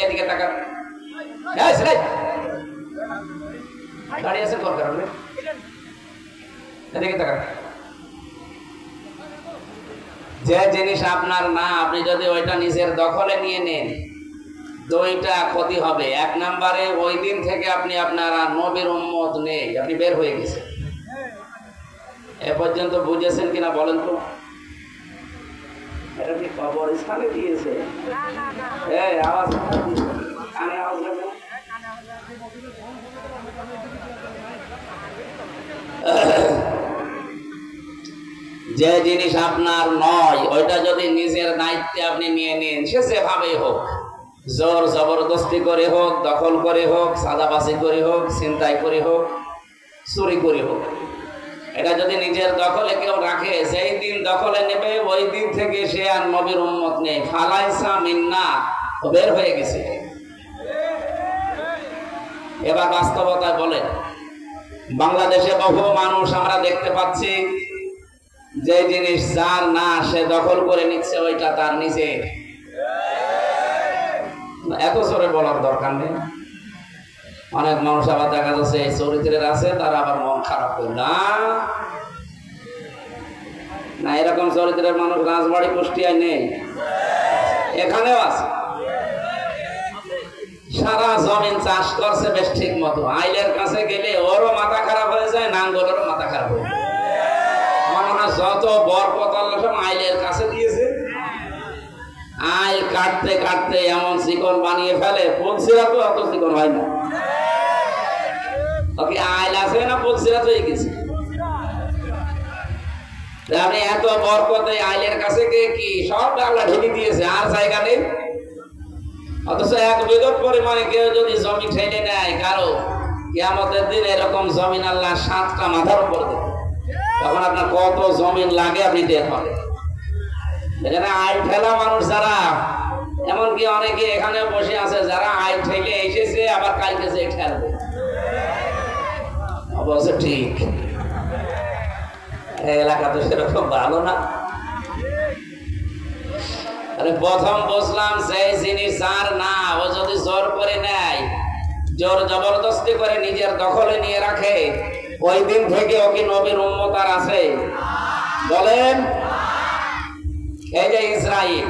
এদিকে টাকা দাঁড়িয়ে আছেন কোন কারণে? এদিকে টাকা। যে জিনিস আপনার না, আপনি যদি ওইটা নিজের দখলে নিয়ে নেন, দুইটা ক্ষতি হবে। এক নম্বরে ওই দিন থেকে আপনি আপনার নবীর উম্মত নেই, আপনি বের হয়ে গেছেন। এ পর্যন্ত বুঝেছেন কিনা বলেন তো? এটা কি কবরস্থানে দিয়েছে? আওয়াজ কানে আওয়াজ লাগবে। যে জিনিস আপনার নয় ওইটা যদি নিজের দায়িত্বে আপনি নিয়ে নেন, সে যেভাবেই হোক, জোর জবরদস্তি করে হোক, দখল করে হোক, সাদাবাজি করে হোক, ছিনতাই করে হোক, চুরি করে হোক, এটা যদি নিজের দখলে কেউ রাখে, যেই দিন দখলে নেবে ওই দিন থেকে সে আর নবীর উম্মত নেই। ফালাইসা মিন্না, বের হয়ে গেছে। এবার বাস্তবতায় বলেন, বাংলাদেশে বহু মানুষ আমরা দেখতে পাচ্ছি যে জিনিস যার না সে দখল করে নিচ্ছে, ওইটা তার নিজে। এত জোরে বলার দরকার নেই। অনেক মানুষ আবার দেখা যাচ্ছে এই চরিত্রের আছে, তারা আবার মন খারাপ করে না না এরকম চরিত্রের মানুষ রাজবাড়ি কুষ্টিয়ায় নেই, এখানেও আছে। সারা জমিন চাষ করছে বেশ ঠিক মতো, আইলের কাছে গেলে ওরও মাথা খারাপ হয়ে যায়, নাঙ্গলেরও মাথা খারাপ হয়ে যায়। আমার মনে হয় যত বরকত আল্লাহ সব আইলের কাছে দিয়েছে। আইল কাটতে কাটতে এমন চিকন বানিয়ে ফেলে, পলসিরা তো অত চিকন হয় না। ওকে আইল আছে না পলসিরা তো হয়ে গেছে। আপনি এত বরকতে আইলের কাছে গিয়ে কি সব আল্লাহ ঢেলে দিয়েছে, আর জায়গা নেই। অথচ এক বিগত পরিমাণে কেউ যদি জমি ঠেলে নেয় কারো, কিয়ামতের দিন এরকম জমিন আল্লাহ 7টা মাথার উপর দেবে। তখন আপনার কত জমিন লাগে আপনি টের পাবেন। এখানে আইল ঠেলা মানুষ যারা, এমনকি অনেকে এখানে বসে আছে যারা আইল ঠেলে এসেছে, আবার কালকে যে ঠেলবে। অবশ্য ঠিক, এলাকা তো সেরকম ভালো না। প্রথম বুঝলাম যে জিনিস যার না, ও যদি জোর করে নেয়, জোর জবরদস্তি করে নিজের দখলে নিয়ে রাখে, ওই দিন থেকে ওকে নবীর উম্মত আর আছে? বলেন। এই যে ইসরায়েল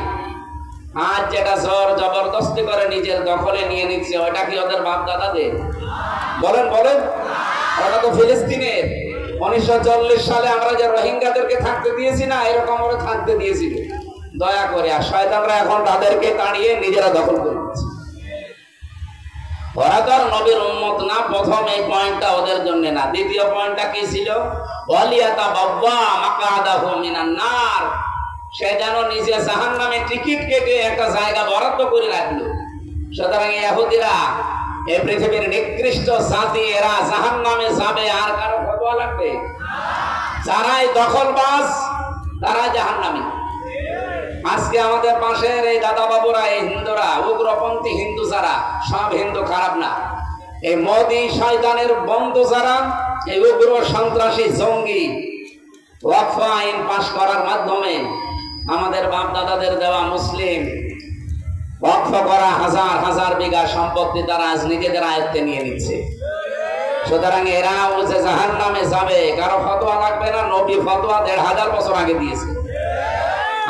আজ যেটা জোর জবরদস্তি করে নিজের দখলে নিয়ে নিচ্ছে, ওটা কি ওদের বাপ দাদাদের? বলেন বলেন। ওটা তো ফিলিস্তিনের। 1940 সালে আমরা যে রোহিঙ্গাদেরকে থাকতে দিয়েছি না, এরকম ওরা থাকতে দিয়েছিল দয়া করে। আর শয়তানরা এখন তাদেরকে তাড়িয়ে নিজেরা দখল করে নিচ্ছে। ওরা তো আর নবীর উম্মত না। প্রথম এই পয়েন্টটা ওদের জন্য না। দ্বিতীয় পয়েন্টটা কি ছিল? ওয়ালিয়াতা বাব্বা মাকাদাহু মিনান নার, সে যেন নিজে জাহান্নামে টিকিট কেটে একটা জায়গা বরাদ্দ করে রাখলো। সুতরাং ইহুদিরা এই পৃথিবীর নিকৃষ্ট জাতি, এরা জাহান্নামে যাবে, আর কারো ফতোয়া লাগবে? যারাই দখলবাজ তারা জাহান্নামী। আজকে আমাদের পাশের এই দাদা বাবুরা, এই হিন্দুরা, উগ্রপন্থী হিন্দু যারা, সব হিন্দু খারাপ না। এই মোদি শয়তানের বন্ধু যারা, এই উগ্র সন্ত্রাসী জঙ্গি, ওয়াকফ আইন পাশ করার মাধ্যমে আমাদের বাপ দাদাদের দেওয়া মুসলিম ওয়াকফ করা হাজার হাজার বিঘা সম্পত্তি তারা আজ নিজেদের আয়ত্তে নিয়ে নিচ্ছে। সুতরাং এরা যে জাহান্নামে যাবে, কারো ফতোয়া লাগবে না। নবী ফতোয়া 1500 বছর আগে দিয়েছে।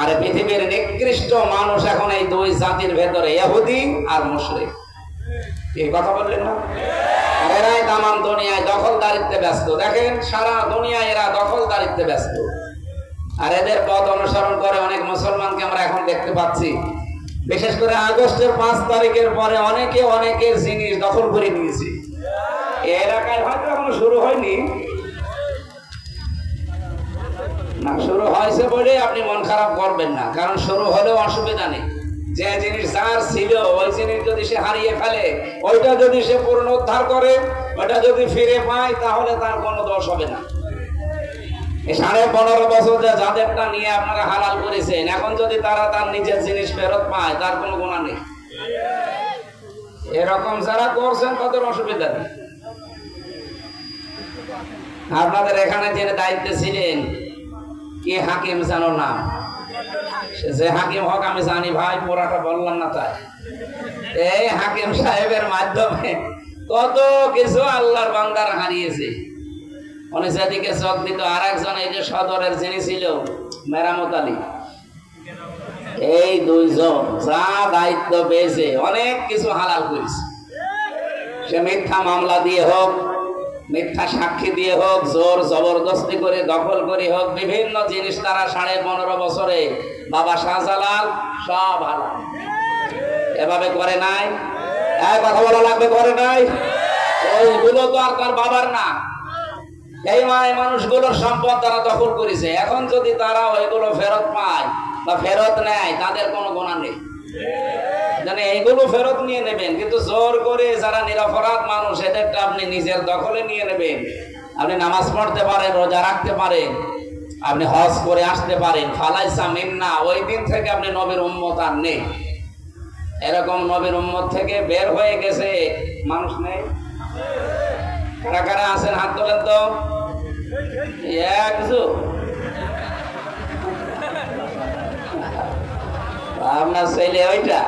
আর পৃথিবীর নিকৃষ্ট মানুষ এখন এই দুই জাতির ভেতরে, ইহুদি আর মুশরিক। এই কথা বললেন না? আর এরাই তামাম দুনিয়ায় দখলদারিত্বে ব্যস্ত। দেখেন সারা দুনিয়ায় এরা দখলদারিত্বে ব্যস্ত। আর এদের পথ অনুসরণ করে অনেক মুসলমানকে আমরা এখন দেখতে পাচ্ছি। বিশেষ করে আগস্টের 5 তারিখের পরে অনেকে অনেকের জিনিস দখল করে নিয়েছে। এই এলাকায় হয়তো এখনো শুরু হয়নি না, শুরু হয়েছে বলে আপনি মন খারাপ করবেন না, কারণ শুরু হলেও অসুবিধা নেই। যে জিনিস যার ছিল ওই জিনিস যদি সে হারিয়ে ফেলে, ওইটা যদি সে পুনরুদ্ধার করে, ওইটা যদি ফিরে পায়, তাহলে তার কোনো দোষ হবে না। এই 15.5 বছর যাদেরটা নিয়ে আপনারা হালাল করেছেন, এখন যদি তারা তার নিজের জিনিস ফেরত পায়, তার কোনো গুনাহ নেই। এরকম যারা করছেন তাদের অসুবিধা নেই। আপনাদের এখানে যে দায়িত্বে ছিলেন, কি হাকিম জানো না? যে হাকিম হোক আমি জানি ভাই, পুরাটা বললাম না তাই। এই হাকিম সাহেবের মাধ্যমে কত কিছু আল্লাহর বান্দার হারিয়েছে। উনি যেদিকে চোখ দিত, আর একজন এই যে সদরের যিনি ছিল মেরামত আলী, এই দুইজন যা দায়িত্ব পেয়েছে অনেক কিছু হালাল করেছে। সে মিথ্যা মামলা দিয়ে হোক, মিথ্যা সাক্ষী দিয়ে হোক, জোর জবরদস্তি করে দখল করে হোক, বিভিন্ন জিনিস তারা 15.5 বছরে বাবা শাহজালাল সব হালাল। এভাবে করে নাই, কথা বলা লাগবে, করে নাই। ওইগুলো তো আর তার বাবার না, এই মানুষগুলোর সম্পদ তারা দখল করেছে। এখন যদি তারা ওইগুলো ফেরত পায় বা ফেরত নেয়, তাদের কোনো গুনাহ নেই, জানে এইগুলো ফেরত নিয়ে নেবেন। কিন্তু জোর করে যারা নিরপরাধ মানুষ, এদেরটা আপনি নিজের দখলে নিয়ে নেবেন। আপনি নামাজ পড়তে পারেন, রোজা রাখতে পারেন, আপনি হজ করে আসতে পারেন, ফালাইসা মিন্না, ওই দিন থেকে আপনি নবীর উম্মত আর নেই। এরকম নবীর উম্মত থেকে বের হয়ে গেছে মানুষ নেই। কারা কারা আছেন হাত তোলেন তো। আপনার ছেলে ওইটা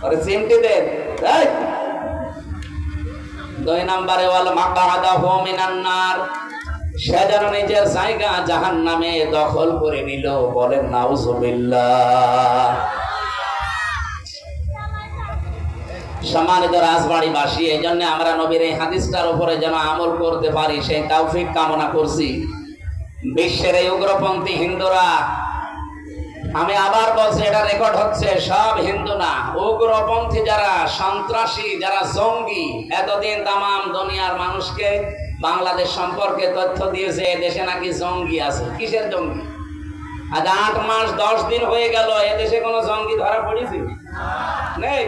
ওরে চিমটি দেন। 2 নম্বরে ওয়াল মাকআদাহু মিনান নার, সে যেন নিজের জায়গা জাহান্নামে দখল করে নিল। বলেন নাউজুবিল্লাহ। সম্মানিত রাজবাড়িবাসী, এই জন্য আমরা নবীর এই হাদিসটার উপরে যেন আমল করতে পারি সেই তৌফিক কামনা করছি। বিশ্বের এই উগ্রপন্থী হিন্দুরা, আমি আবার বলছি, এটা রেকর্ড হচ্ছে, সব হিন্দু না, উগ্রপন্থী যারা সন্ত্রাসী, যারা জঙ্গি, এতদিন তামাম দুনিয়ার মানুষকে বাংলাদেশ সম্পর্কে তথ্য দিয়েছে এদেশে নাকি জঙ্গি আছে। কিসের জঙ্গি? আজ 8 মাস 10 দিন হয়ে গেল, এদেশে কোনো জঙ্গি ধরা পড়েছে নেই।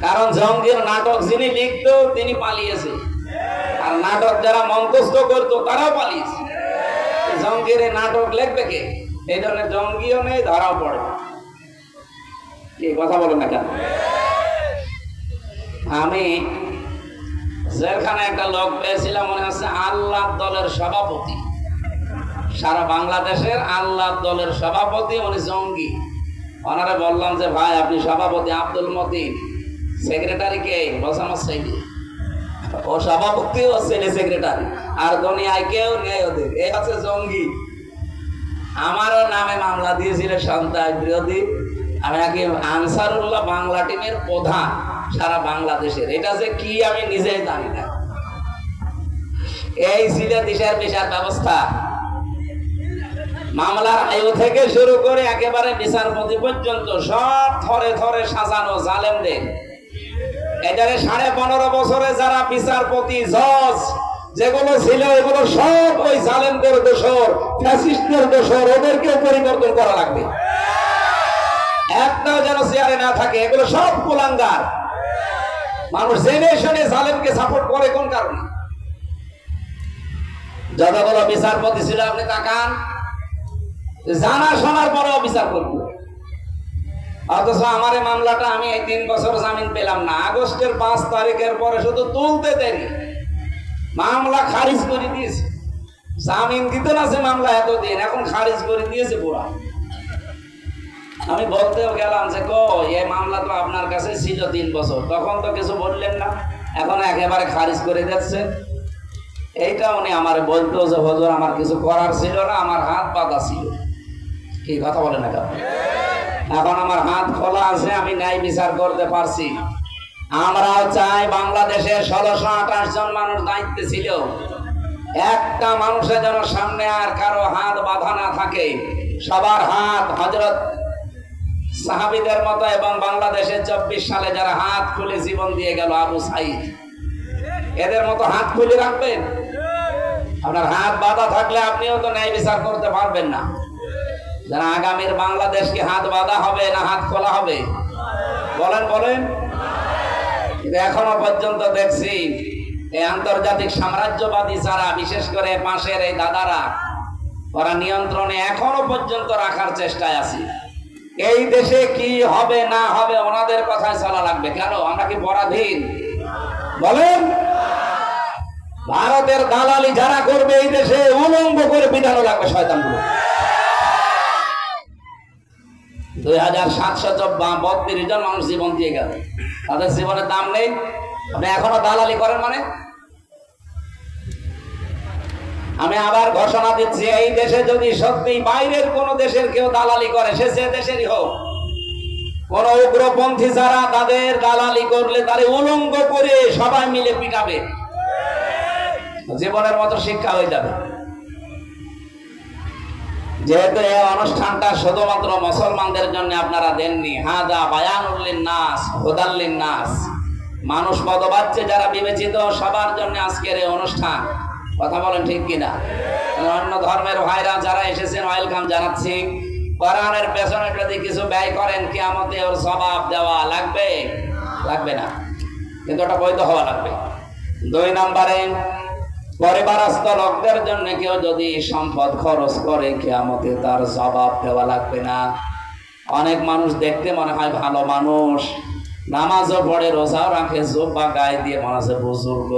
কারণ জঙ্গির নাটক যিনি লিখত তিনি পালিয়েছে, আর নাটক যারা মঞ্চস্থ করতো তারাও পালিয়েছে। জঙ্গির নাটক লিখবে কে? এই ধরনের জঙ্গিও নেই, ধরাও পড়ে। কি কথা বলেন না কেন? আমি যেখানে একটা লোক পেয়েছিলাম, মনে হচ্ছে আল্লাহ দলের সভাপতি, সারা বাংলাদেশের আল্লাহ দলের সভাপতি, উনি জঙ্গি। ওনারা বললাম যে ভাই আপনি সভাপতি, আব্দুল মতিন। সেক্রেটারি কে? বলছে আমার ছেলে। ও সভাপতি, ও ছেলে সেক্রেটারি, আর দুনিয়ায় কেউ নেই ওদের। এই হচ্ছে জঙ্গি। আমারও নামে মামলা দিয়েছিল সন্ত্রাস বিরোধী। আমি নাকি আনসারুল্লাহ বাংলা টিমের প্রধান সারা বাংলাদেশের। এটা যে কি আমি নিজেই জানি না। এই ছিল দেশের বিচার ব্যবস্থা। মামলার আয়ু থেকে শুরু করে একেবারে বিচারপতি পর্যন্ত সব থরে থরে সাজানো জালেমদের। এখানে 15.5 বছরে যারা বিচারপতি, জজ যেগুলো ছিল, এগুলো সব ওই জালেমদের দোসর, ফ্যাসিস্টদের দোসর। ওদেরকে পরিবর্তন করা লাগবে, একটাও যেন চেয়ারে না থাকে। এগুলো সব কুলাঙ্গার। মানুষ জেনে শুনে জালেমকে সাপোর্ট করে কোন কারণে? যতগুলো বিচারপতি ছিল আপনি তাকান, জানা শোনার পরেও বিচার করবো। অথচ আমার এই মামলাটা আমি এই 3 বছর জামিন পেলাম না। আগস্টের 5 তারিখের পরে শুধু তুলতে দেরি, মামলা খারিজ করে দিয়েছে। জামিন দিতে না সে মামলা এতদিন, এখন খারিজ করে দিয়েছে পুরা। আমি বলতেও গেলাম যে এই মামলা তো আপনার কাছে ছিল 3 বছর, তখন তো কিছু বললেন না, এখন একেবারে খারিজ করে দিচ্ছে। এইটা উনি আমার বলতো যে হুজুর আমার কিছু করার ছিল না, আমার হাত বাঁধা ছিল। কি কথা বলে না কেন? এখন আমার হাত খোলা আছে, আমি ন্যায় বিচার করতে পারছি। আমরাও চাই বাংলাদেশে 1628 জন মানুষ দায়িত্বে ছিল, একটা মানুষের যেন সামনে আর কারো হাত বাঁধা না থাকে। সবার হাত হযরত সাহাবীদের মতো, এবং বাংলাদেশে 24 সালে যারা হাত খুলে জীবন দিয়ে গেল, আবু সাইদ, এদের মতো হাত খুলে রাখবেন। আপনার হাত বাঁধা থাকলে আপনিও তো ন্যায় বিচার করতে পারবেন না। যারা আগামীর বাংলাদেশকে হাত বাঁধা হবে না হাত খোলা হবে? বলেন বলেন। এখনো পর্যন্ত দেখছি এই আন্তর্জাতিক সাম্রাজ্যবাদী যারা, বিশেষ করে পাশের এই দাদারা, ওরা নিয়ন্ত্রণে এখনো পর্যন্ত রাখার চেষ্টায় আছে। এই দেশে কি হবে না হবে ওনাদের কথায় চলা লাগবে। কেন? আমরা কি পরাধীন? বলেন। ভারতের দালালি যারা করবে এই দেশে, উলঙ্গ করে পিটানো লাগবে শয়তানগুলো। 2732 জন মানুষ জীবন দিয়ে গেল, তাদের জীবনের দাম নেই। আপনি এখনো দালালি করেন মানে? আমি আবার ঘোষণা দিচ্ছি, এই দেশে যদি সত্যি বাইরের কোন দেশের কেউ দালালি করে, সে যে দেশেরই হোক, কোন উগ্রপন্থী যারা তাদের দালালি করলে তারে উলঙ্গ করে সবাই মিলে পিটাবে, জীবনের মতো শিক্ষা হয়ে যাবে। যেহেতু এই অনুষ্ঠানটা শুধুমাত্র মুসলমানদের জন্য আপনারা দেননি, হাদা বায়ানুল লিন্নাস হুদাল লিন্নাস, মানুষ মতবাচ্চে যারা বিবেচিত সবার জন্য আজকের এই অনুষ্ঠান। কথা বলেন ঠিক কিনা? অন্য ধর্মের ভাইরা যারা এসেছেন ওয়েলকাম জানাচ্ছি। কোরআনের পেছনে যদি কিছু ব্যয় করেন, কিয়ামতে ওর সওয়াব দেওয়া লাগবে? লাগবে না, কিন্তু ওটা বৈধ হওয়া লাগবে। 2 নম্বরে, পরিবারস্থ লোকদের জন্য কেউ যদি সম্পদ খরচ করে, কিয়ামতে তার জবাব দেওয়া লাগবে না। অনেক মানুষ দেখতে মনে হয় ভালো মানুষ, নামাজও পড়ে, রোজাও রাখে, জুব্বা গায়ে দিয়ে মনে আছে বুজুর্গ,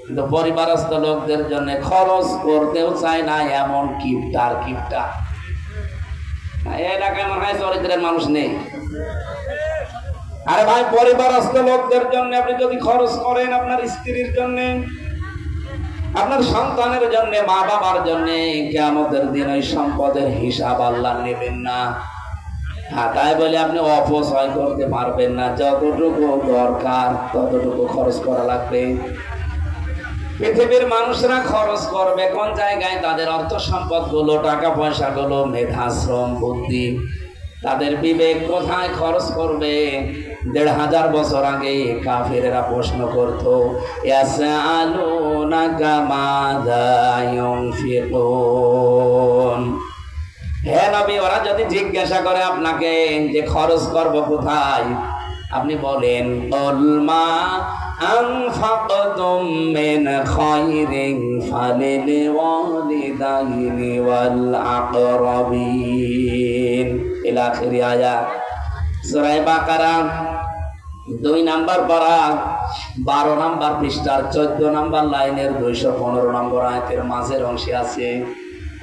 কিন্তু পরিবারস্থ লোকদের জন্য খরচ করতেও চায় না, এমন কিপটার কিপটা। এলাকায় মনে হয় চরিত্রের মানুষ নেই। আরে ভাই, পরিবারস্থ লোকদের জন্য আপনি যদি খরচ করেন, আপনার স্ত্রীর জন্য, আপনার সন্তানের জন্য, মা বাবার জন্য, কিয়ামতের দিন ওই সম্পদের হিসাব আল্লাহ নেবেন না। তাই বলে আপনি অপচয় করতে পারবেন না, যতটুকু দরকার ততটুকু খরচ করা লাগবে। পৃথিবীর মানুষরা খরচ করবে কোন জায়গায়? তাদের অর্থ সম্পদ গুলো, টাকা পয়সা গুলো, মেধা, শ্রম, বুদ্ধি, তাদের বিবেক কোথায় খরচ করবে? 1500 বছর আগে কাফেরেরা প্রশ্ন করতো, ইয়াসআলুনাকা মাযা ইউনফিকুন, হে নবী, ওরা যদি জিজ্ঞাসা করে আপনাকে যে খরচ করব কোথায়, আপনি বলেন, উলমা আনফাকতুম মিন খায়রিন ফালিল ওয়ালিদাইনি ওয়াল আকরাবিন, ইলা আখিরি আয়াত। সূরা বাকারা 2 নম্বর পারা 12 নম্বর পৃষ্ঠার 14 নম্বর লাইনের 215 নম্বর আয়াতের মাঝের অংশে আছে।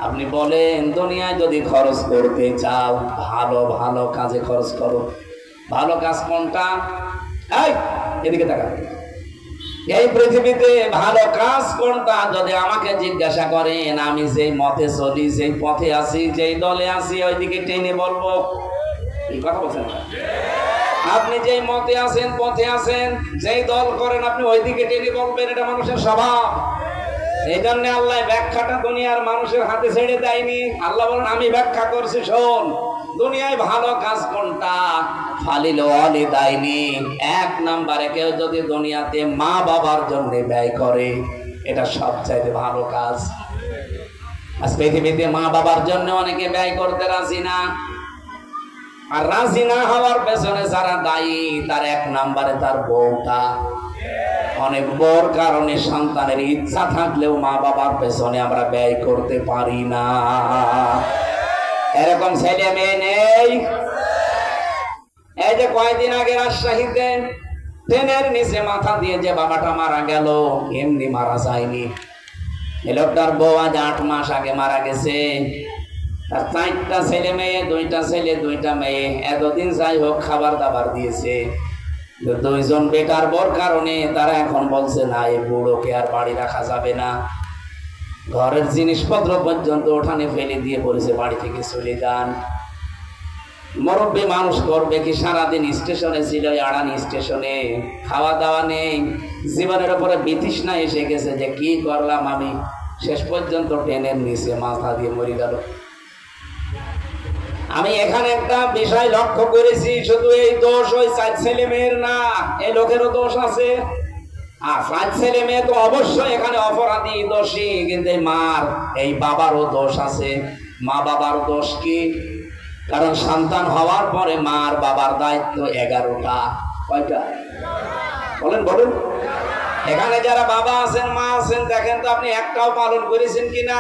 আপনি বলেন, দুনিয়ায় যদি খরচ করতে চাও, ভালো ভালো কাজে খরচ করো। ভালো কাজ কোনটা? এই এদিকে তাকা। এই পৃথিবীতে ভালো কাজ কোনটা যদি আমাকে জিজ্ঞাসা করেন, আমি যেই মতে চলি, যেই পথে আছি, যেই দলে আছি, ওইদিকে টেনে বলবো। এই কথা বলছেন? আপনি যেই মতে আছেন, পথে আছেন, যেই দল করেন, আপনি ওইদিকে টেনে বলবেন। এটা মানুষের স্বভাব। এই জন্য আল্লাহ ব্যাখ্যাটা দুনিয়ার মানুষের হাতে ছেড়ে দেয়নি। আল্লাহ বলেন, আমি ব্যাখ্যা করছি, শোন। দুনিয়ায় ভালো কাজ কোনটা? ফালিল ওয়ালিদাইনি, 1 নম্বরে কেউ যদি দুনিয়াতে মা বাবার জন্য ব্যয় করে, এটা সবচাইতে ভালো কাজ। আজ পৃথিবীতে মা বাবার জন্য অনেকে ব্যয় করতে রাজি না, আর রাজি না হওয়ার পেছনে যারা দায়ী, তার 1 নম্বরে তার বউটা। অনেক বড় কারণে সন্তানের ইচ্ছা থাকলেও মা বাবার পেছনে আমরা ব্যয় করতে পারি না। এরকম ছেলে মেয়ে নেই? এই যে কয়েকদিন আগে রাজশাহীতে ট্রেনের নিচে মাথা দিয়ে যে বাবাটা মারা গেল, এমনি মারা যায়নি। এই লোকটার বউ আজ 8 মাস আগে মারা গেছে। তার 4টা ছেলে মেয়ে, 2টা ছেলে 2টা মেয়ে। এতদিন যাই হোক খাবার দাবার দিয়েছে। 2 জন বেকার বর কারণে তারা এখন বলছে, না, এই বুড়োকে আর বাড়ি রাখা যাবে না। ঘরের জিনিসপত্র পর্যন্ত ওঠানে ফেলে দিয়ে বলেছে, বাড়ি থেকে চলে যান। মুরব্বী মানুষ করবে কি? সারাদিন স্টেশনে ছিল, আড়ানি স্টেশনে, খাওয়া দাওয়া নেই। জীবনের উপরে বিতৃষ্ণা এসে গেছে যে কি করলাম আমি। শেষ পর্যন্ত ট্রেনের নিচে মাথা দিয়ে মরে গেল। আমি এখানে একটা বিষয় লক্ষ্য করেছি, শুধু এই দোষ ওই 4 ছেলে মেয়ের না, এই লোকেরও দোষ আছে। আর 4 ছেলে মেয়ে তো অবশ্যই এখানে অপরাধী, দোষী, কিন্তু এই বাবারও দোষ আছে। মা বাবার দোষ কি? কারণ সন্তান হওয়ার পরে মার বাবার দায়িত্ব 11টা। কয়টা বলেন বলেন? এখানে যারা বাবা আছেন, মা আছেন, দেখেন তো আপনি একটাও পালন করেছেন কিনা?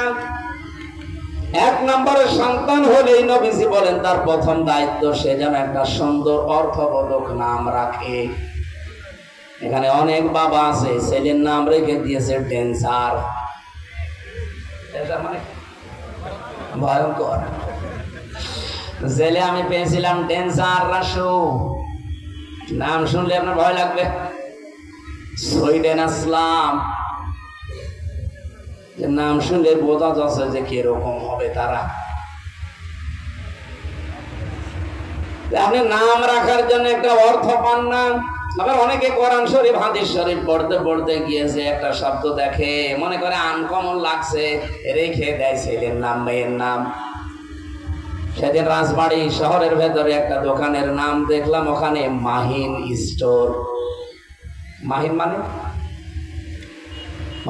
1 নম্বরের সন্তান হলেই নবীজি বলেন তার প্রথম দায়িত্ব সে যেন একটা সুন্দর অর্থবোধক নাম রাখে। এখানে অনেক বাবা আছে, ছেলের নাম রেখে দিয়েছে ডেন্সার। মানে ভয়ঙ্কর। জেলে আমি পেয়েছিলাম ডেঞ্জার রাসু, নাম শুনলে আপনার ভয় লাগবে। সুইডেন আসলাম, নাম শুনলে বোঝা যাচ্ছে যে কিরকম হবে তারা। আপনি নাম রাখার জন্য একটা অর্থ পান না। আবার অনেকে কোরআন শরীফ হাদিস শরীফ পড়তে পড়তে গিয়েছে, একটা শব্দ দেখে মনে করে আনকমন লাগছে, রেখে দেয় ছেলের নাম মেয়ের নাম। সেদিন রাজবাড়ি শহরের ভেতরে একটা দোকানের নাম দেখলাম, ওখানে মাহিন স্টোর। মাহিন মানে?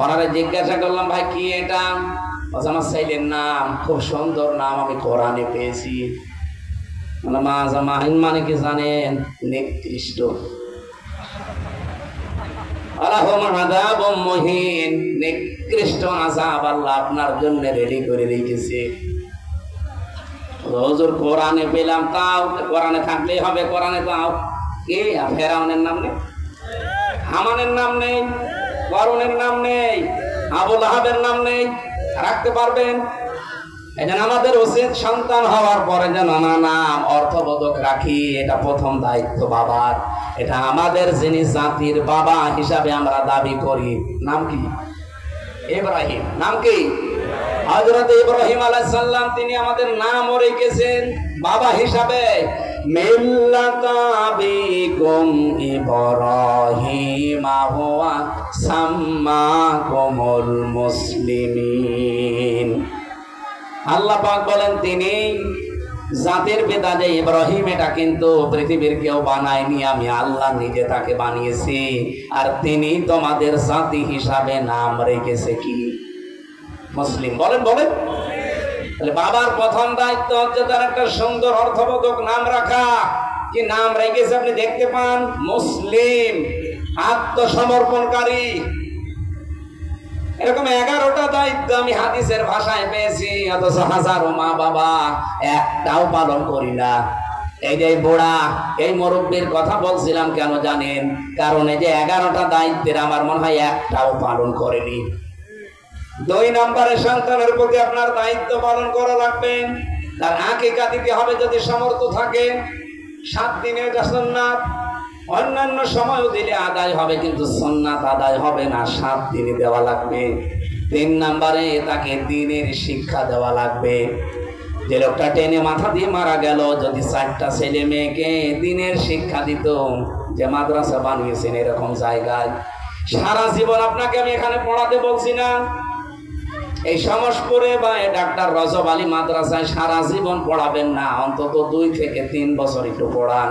ওনারে জিজ্ঞাসা করলাম, ভাই কি এটা? আমার ছেলের নাম, খুব সুন্দর নাম, আমি কোরআনে পেয়েছি। মাহিন মানে কি জানেন? নিকৃষ্ট। নিকৃষ্ট আযাব আল্লাহ আপনার জন্য রেডি করে রেখেছে। হুজুর কোরআনে পেলাম, তাও কোরআনে থাকলেই হবে। কোরআনে তাও কে? ফেরাউনের নাম নেই, হামানের নাম নেই, করুণের নাম নেই, আবু লাহাবের নাম নেই। রাখতে পারবেন? এটা আমাদের উচিত সন্তান হওয়ার পরে যেন নাম অর্থবোধক রাখি। এটা প্রথম দায়িত্ব বাবার। এটা আমাদের যিনি জাতির বাবা হিসাবে আমরা দাবি করি। নাম কি? ইব্রাহিম। নাম কি? হযরত ইব্রাহিম আলাইহিস সালাম, তিনি আমাদের নামও রেখেছেন বাবা হিসাবে। মিল্লাতা বিকুম ইব্রাহিম হুয়া সাম্মাকুমুল মুসলিমিন। আল্লাহ পাক বলেন, তিনি জাতির পিতা যে ইব্রাহিম, এটা কিন্তু পৃথিবীর কেউ বানায়নি, আমি আল্লাহ নিজে তাকে বানিয়েছি। আর তিনি তোমাদের জাতি হিসাবে নাম রেখেছে কি? মুসলিম। বলেন বলেন। তাহলে বাবার প্রথম দায়িত্ব হচ্ছে তার একটা সুন্দর অর্থবোধক নাম রাখা। কি নাম রেখেছে আপনি দেখতে পান? মুসলিম, আত্মসমর্পণকারী। এরকম 11টা দায়িত্ব আমি হাদিসের ভাষায় পেয়েছি, অথচ হাজারো মা বাবা একটাও পালন করি না। এই যে বুড়া, এই মুরব্বীর কথা বলছিলাম কেন জানেন? কারণ এই যে 11টা দায়িত্বের আমার মনে হয় একটাও পালন করেনি। 2 নম্বরে সন্তানের প্রতি আপনার দায়িত্ব পালন করা লাগবে। তার আকিকা দিতে হবে যদি সামর্থ্য থাকে। 7 দিনে এটা সুন্নাত, অন্যান্য সময়ও দিলে আদায় হবে, কিন্তু সুন্নাত আদায় হবে না, 7 দিনে দেওয়া লাগবে। 3 নম্বরে তাকে দ্বীনের শিক্ষা দেওয়া লাগবে। যে লোকটা টেনে মাথা দিয়ে মারা গেল, যদি 4টা ছেলে মেয়েকে দ্বীনের শিক্ষা দিত, যে মাদ্রাসা বানিয়েছেন এরকম জায়গায়, সারা জীবন আপনাকে আমি এখানে পড়াতে বলছি না, এই সমসপুরে বা ডাক্তার রজব আলী মাদ্রাসায় সারা জীবন পড়াবেন না, অন্তত 2 থেকে 3 বছর একটু পড়ান।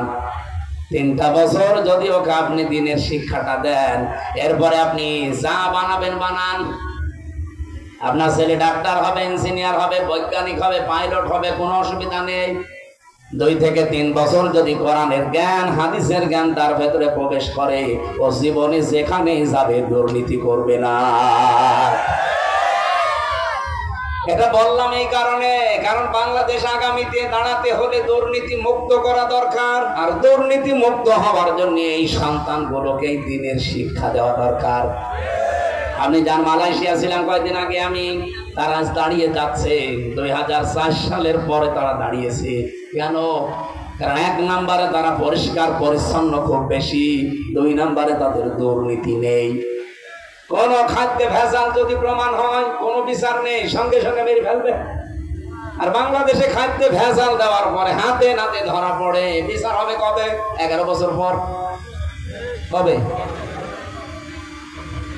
3টা বছর যদি ওকে আপনি দ্বীনের শিক্ষাটা দেন, এরপরে আপনি যা বানাবেন বানান। আপনার ছেলে ডাক্তার হবে, ইঞ্জিনিয়ার হবে, বৈজ্ঞানিক হবে, পাইলট হবে, কোনো অসুবিধা নেই। 2 থেকে 3 বছর যদি কোরআনের জ্ঞান, হাদিসের জ্ঞান তার ভেতরে প্রবেশ করে, ও জীবনে যেখানেই যাবে দুর্নীতি করবে না। এটা বললাম এই কারণে, কারণ বাংলাদেশ আগামীতে দাঁড়াতে হলে দুর্নীতি মুক্ত করা দরকার। আর দুর্নীতি মুক্ত হওয়ার জন্য এই সন্তানগুলোকে দ্বীনের শিক্ষা দেওয়া দরকার। আপনি যান, মালয়েশিয়া ছিলাম কয়েকদিন আগে আমি, তারা আজ দাঁড়িয়ে যাচ্ছে। 2004 সালের পরে তারা দাঁড়িয়েছে। কেন? কারণ 1 নম্বরে তারা পরিষ্কার পরিচ্ছন্ন খুব বেশি, 2 নম্বরে তাদের দুর্নীতি নেই। কোন খাদ্যে ভেজাল যদি প্রমাণ হয়, কোনো বিচার নেই, সঙ্গে সঙ্গে মেরে ফেলবে। আর বাংলাদেশে খাদ্যে ভেজাল দেওয়ার পরে হাতে নাতে ধরা পড়ে, বিচার হবে কবে? 11 বছর পর। কবে?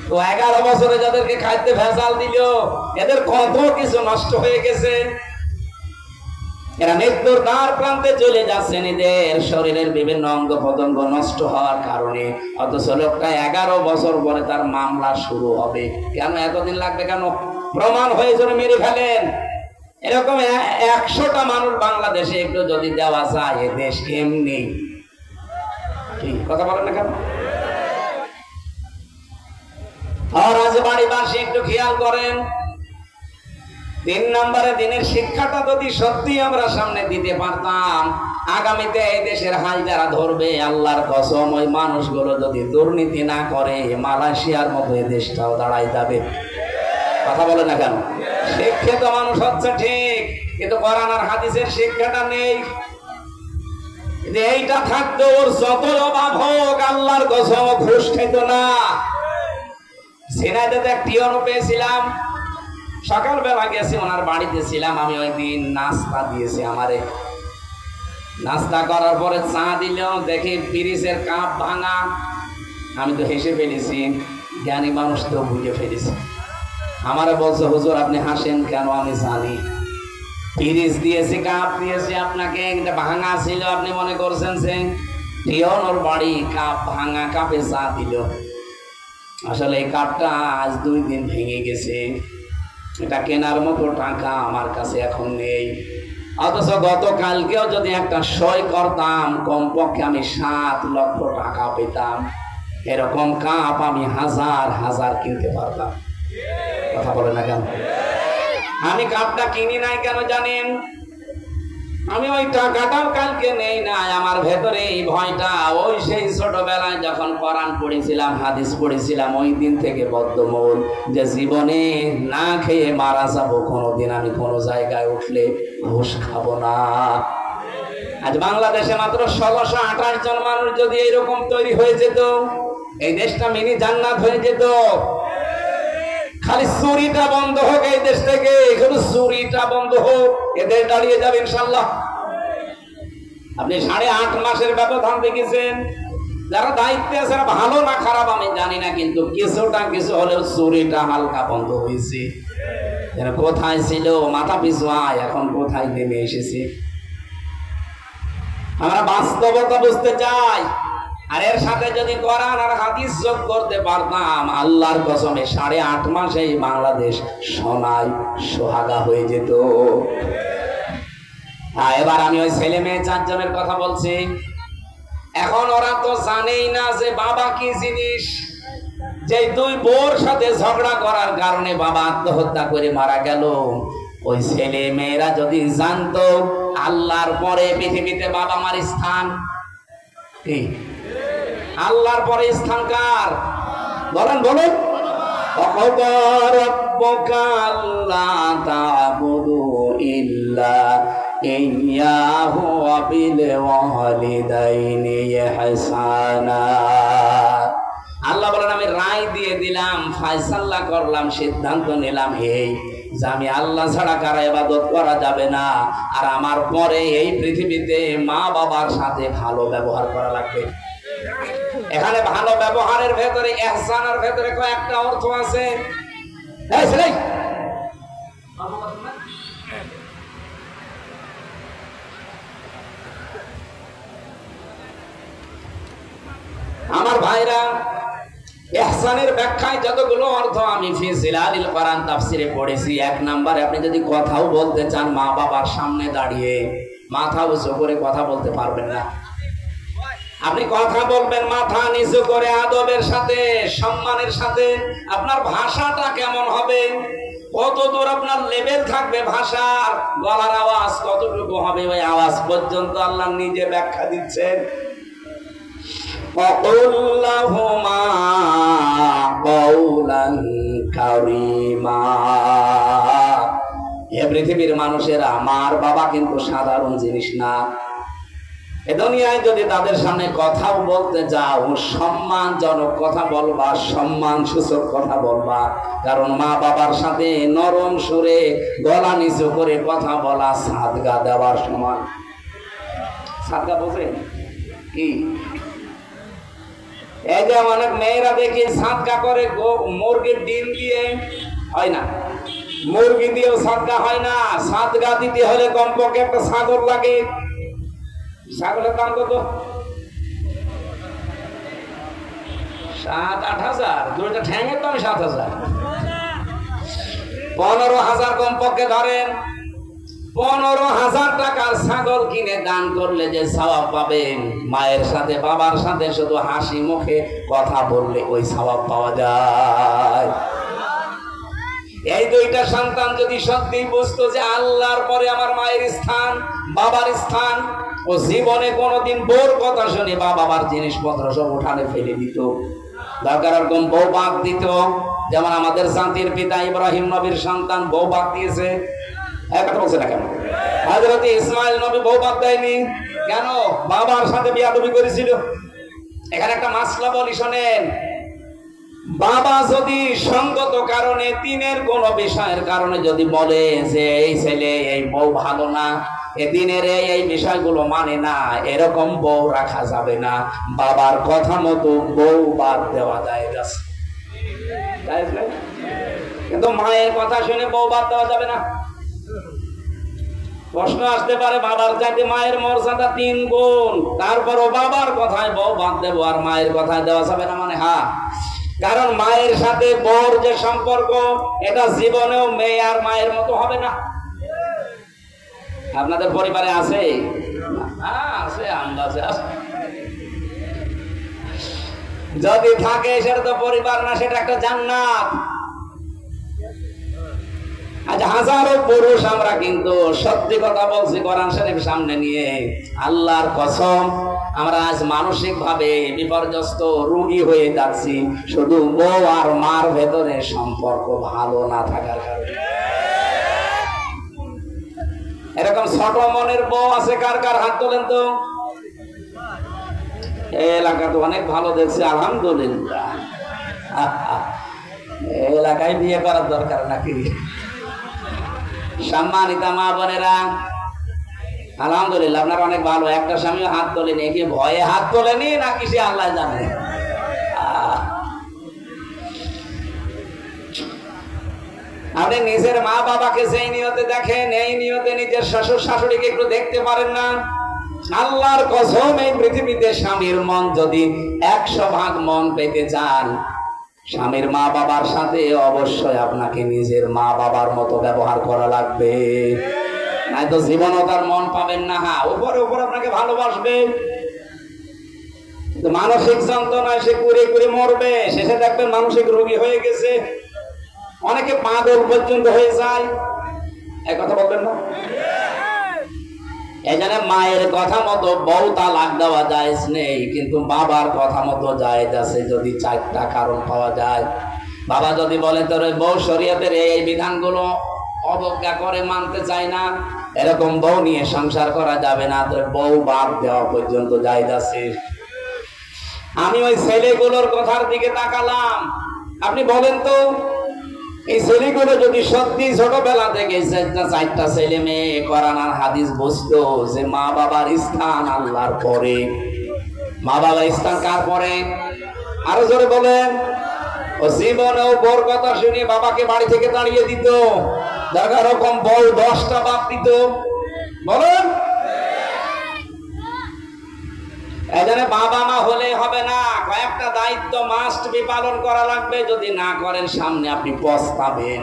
তো 11 বছরে যাদেরকে খাদ্যে ভেজাল দিল, এদের কত কিছু নষ্ট হয়ে গেছে। এরা মৃত্যুর দ্বার প্রান্তে চলে যাচ্ছেন, এদের শরীরের বিভিন্ন অঙ্গ প্রত্যঙ্গ নষ্ট হওয়ার কারণে। অথচ লোকটা 11 বছর পরে তার মামলা শুরু হবে। কেন এতদিন লাগবে? কেন? প্রমাণ হয়ে যেন মেরে ফেলেন। এরকম 100টা মানুষ বাংলাদেশে একটু যদি দেওয়া যায়, এ দেশ এমনি। ঠিক কথা বলেন না কেন? আর রাজবাড়িবাসী একটু খেয়াল করেন, 3 নম্বরে দ্বীনের শিক্ষাটা যদি সত্যি আমরা সামনে দিতে পারতাম, আগামীতে এই দেশের হাল যারা ধরবে, আল্লাহর কসম, ওই মানুষগুলো যদি দুর্নীতি না করে, মালয়েশিয়ার মতো এই দেশটাও দাঁড়ায় যাবে। কথা বলে না কেন? শিক্ষিত মানুষ হচ্ছে ঠিক, কিন্তু কোরআন আর হাদিসের শিক্ষাটা নেই। এইটা থাকতো ওর যত অভাব হোক আল্লাহর কসম ঘুষ খেত না। সিনাইতে এক টিয়নও পেয়েছিলাম, সকালবেলা গেছি ওনার বাড়িতে ছিলাম আমি, ওই দিন নাস্তা দিয়েছি আমারে। নাস্তা করার পরে চা দিল, দেখি পিরিসের কাপ ভাঙা। আমি তো হেসে ফেলেছি, জ্ঞানী মানুষ তো বুঝে ফেলেছি। আমারে বলছে হুজুর আপনি হাসেন কেন? আমি জানি পিরিস দিয়েছি, কাপ দিয়েছি আপনাকে, এটা ভাঙা ছিল, আপনি মনে করছেন যে টিয়ন ওর বাড়ি কাপ ভাঙা, কাপে চা দিল। আসলে এই কাপটা আজ 2 দিন ভেঙে গেছে, এটা কেনার মতো টাকা আমার কাছে এখন নেই। অথচ গতকালকেও যদি একটা সই করতাম কমপক্ষে আমি 7 লক্ষ টাকা পেতাম। এরকম কাপ আমি হাজার হাজার কিনতে পারতাম। কথা বলে না কেন? আমি কাপটা কিনি নাই কেন জানেন? আমি ওই টাকাটাও কালকে নেই নাই। আমার ভেতরে এই ভয়টা ওই সেই ছোটবেলায় যখন কোরআন পড়েছিলাম, হাদিস পড়েছিলাম, ওই দিন থেকে বদ্ধমূল যে জীবনে না খেয়ে মারা যাবো, কোনোদিন আমি কোনো জায়গায় উঠলে ঘুষ খাবো না। আজ বাংলাদেশে মাত্র 1628 জন মানুষ যদি এরকম তৈরি হয়ে যেত, এই দেশটা মিনি জান্নাত হয়ে যেত। খালি চুরিটা বন্ধ হোক এই দেশ থেকে, শুধু চুরিটা বন্ধ হোক, এদের দাঁড়িয়ে যাবে ইনশাল্লাহ। আপনি 8.5 মাসের ব্যবধান দেখেছেন। যারা দায়িত্বে আছে ভালো না খারাপ আমি জানি না, কিন্তু কিছুটা কিছু হলেও চুরিটা হালকা বন্ধ হয়েছে। কোথায় ছিল মাথা পিছু আয়, এখন কোথায় নেমে এসেছে। আমরা বাস্তবতা বুঝতে চাই। আর এর সাথে যদি কোরআন আর হাদিস যোগ করতে পারতাম, আল্লাহর কসমে 8.5 মাসেই বাংলাদেশ সোনায় সোহাগা হয়ে যেত। এবার আমি ওই ছেলে মেয়ে 4 জনের কথা বলছি। এখন ওরা তো জানেই না যে বাবা কি জিনিস। যে 2 বউর সাথে ঝগড়া করার কারণে বাবা আত্মহত্যা করে মারা গেল, ওই ছেলে মেয়েরা যদি জানতো আল্লাহর পরে পৃথিবীতে বাবা মার স্থান কি, আল্লাহর পরে স্থান কার? বলেন বলেন। রাব্বুকা আল্লা তা'বুদু ইল্লা ইয়্যাহু ওয়া বিল ওয়ালিদাইনি ইহসানা। আল্লাহ বলেন আমি রায় দিয়ে দিলাম, ফয়সালা করলাম, সিদ্ধান্ত নিলাম এই যে আমি আল্লাহ ছাড়া কারো ইবাদত করা যাবে না, আর আমার পরে এই পৃথিবীতে মা বাবার সাথে ভালো ব্যবহার করা লাগবে। এখানে ভালো ব্যবহারের ভেতরে, ইহসানের ভেতরে কয়েকটা অর্থ আছে। আমার ভাইরা, ইহসানের ব্যাখ্যায় যতগুলো অর্থ আমি ফি জিলালিল কোরআন তাফসিরে পড়েছি, 1 নম্বরে আপনি যদি কথাও বলতে চান মা বাবার সামনে দাঁড়িয়ে, মাথা উঁচু করে কথা বলতে পারবেন না। আপনি কথা বলবেন মাথা নিচু করে, আদবের সাথে, সম্মানের সাথে। আপনার ভাষাটা কেমন হবে, কতদূর আপনার লেভেল থাকবে ভাষার, গলার আওয়াজ কতটুকু হবে, ওই আওয়াজ পর্যন্ত আল্লাহ নিজে ব্যাখ্যা দিচ্ছেন। ওয়াকুল্লাহুমা কাওলান কারীমা। এ পৃথিবীর মানুষেরা, আমার বাবা কিন্তু সাধারণ জিনিস না। এ দুনিয়ায় যদি তাদের সামনে কথাও বলতে যাও, সম্মানজনক কথা বলবা, সম্মান সূচক কথা বলবা। কারণ মা বাবার সাথে নরম সুরে গলা নিচু করে কথা বলা সাদগা দেওয়ার সমান। সাদগা বোঝেন কি? এই যে অনেক মেয়েরা দেখি সাদগা করে মুরগির ডিম দিয়ে, হয় না? মুরগি দিয়েও সাদগা হয় না। সাদগা দিতে হলে কমপক্ষে একটা ছাগল লাগে। ছাগলের দাম কত? 7-8 হাজার। 2টা ঠ্যাঙের দাম 7 হাজার। 15,000 কমপক্ষে ধরেন। 15,000 টাকার ছাগল কিনে দান করলে যে সওয়াব পাবেন, মায়ের সাথে বাবার সাথে শুধু হাসি মুখে কথা বললে ওই সওয়াব পাওয়া যায়। এই 2টা সন্তান যদি সত্যি বুঝতো যে আল্লাহর পরে আমার মায়ের স্থান, বাবার স্থান, ও জীবনে কোনোদিন বউর কথা শুনে বাবার জিনিসপত্র সব উঠানে ফেলে দিত। দরকার এরকম বউ বাদ দিত। যেমন আমাদের জাতির পিতা ইব্রাহিম নবীর সন্তান বউ বাদ দিয়েছে। কথা বলছে না কেন? হযরত ইসমাইল নবী বউ বাদ দেয়নি কেন? বাবার সাথে বিয়াদবি করেছিল। এখানে একটা মাসলা বলি শোনেন, বাবা যদি সঙ্গত কারণে দিনের কোন বিষয়ের কারণে যদি বলে যে এই ছেলে এই বউ ভালো না, দিনের এই বিষয়গুলো মানে না, এরকম বউ রাখা যাবে না। বাবার কথা মতো বউ বাদ দেওয়া যায়, কিন্তু মায়ের কথা শুনে বউ বাদ দেওয়া যাবে না। প্রশ্ন আসতে পারে, বাবার চাইতে মায়ের মর্যাদা 3 গুণ, তারপরও বাবার কথায় বউ বাদ দেবো আর মায়ের কথায় দেওয়া যাবে না? মানে হ্যাঁ, কারণ মায়ের সাথে বউর যে সম্পর্ক, এটা জীবনেও মেয়ে আর মায়ের মতো হবে না। আপনাদের পরিবারে আছে? আছে, আন্দাজে আছে। যদি থাকে সেটা তো পরিবার না, সেটা একটা জান্নাত। আজ হাজারো পুরুষ আমরা কিন্তু সত্যি কথা বলছি কোরআন শরীফ সামনে নিয়ে, আল্লাহর কসম আমরা আজ মানসিক ভাবে বিপর্যস্ত রোগী হয়ে যাচ্ছি, শুধু বউ আর মার ভেতরে সম্পর্ক ভালো না থাকার কারণে। এরকম ছোট মনের বউ আছে কার কার? হাত তোলেন তো। এলাকা তো অনেক ভালো দেখছি, আলহামদুলিল্লাহ। এলাকায় বিয়ে করার দরকার নাকি? সম্মানিতা মা বোনেরা, আলহামদুলিল্লাহ আপনারা অনেক ভালো। একটা স্বামীও হাত তোলেনি, কি ভয়ে হাত তোলেনি নাকি সে আল্লাহ জানে। আপনি নিজের মা বাবাকে যেই নিয়তে দেখেন, এই নিয়তে নিজের শ্বশুর শাশুড়িকে একটু দেখতে পারেন না? আল্লাহর কসম, এই পৃথিবীতে স্বামীর মন যদি 100 ভাগ মন পেতে চান, স্বামীর মা বাবার সাথে অবশ্যই আপনাকে নিজের মা বাবার মতো ব্যবহার করা লাগবে, নাই তো জীবনও তার মন পাবেন না। হ্যাঁ, উপরে উপরে আপনাকে ভালোবাসবে, মানসিক যন্ত্রণায় সে কুড়ে কুড়ে মরবে, শেষে দেখবেন মানসিক রোগী হয়ে গেছে, অনেকে পাগল পর্যন্ত হয়ে যায়। এক কথা বলবেন না? এখানে মায়ের কথা মতো বউ তালাক দেওয়া জায়েজ নেই, কিন্তু বাবার কথা মতো জায়েজ আছে যদি 4টা কারণ পাওয়া যায়। বাবা যদি বলে তোর বউ শরীয়তের এই বিধানগুলো অবজ্ঞা করে, মানতে চায় না, এরকম বউ নিয়ে সংসার করা যাবে না, তোর বউ বাদ দেওয়া পর্যন্ত জায়েজ আছে। আমি ওই ছেলেগুলোর কথার দিকে তাকালাম, আপনি বলেন তো, এই ছেলেগুলো যদি সত্যি ছোটবেলা থেকে 4টা ছেলে মেয়ে কোরআন আর হাদিস বুঝতো যে মা বাবার স্থান আল্লাহর পরে, মা বাবার স্থান কার পরে? আরো জোরে বলেন। ও জীবনেও বউর কথা শুনে বাবাকে বাড়ি থেকে তাড়িয়ে দিত, দেখা রকম বউ 10টা বাপ দিত, বলেন। এখানে বাবা মা হলে হবে না, কয়েকটা দায়িত্ব মাস্ট বি পালন করা লাগবে। যদি না করেন সামনে আপনি পস্তাবেন।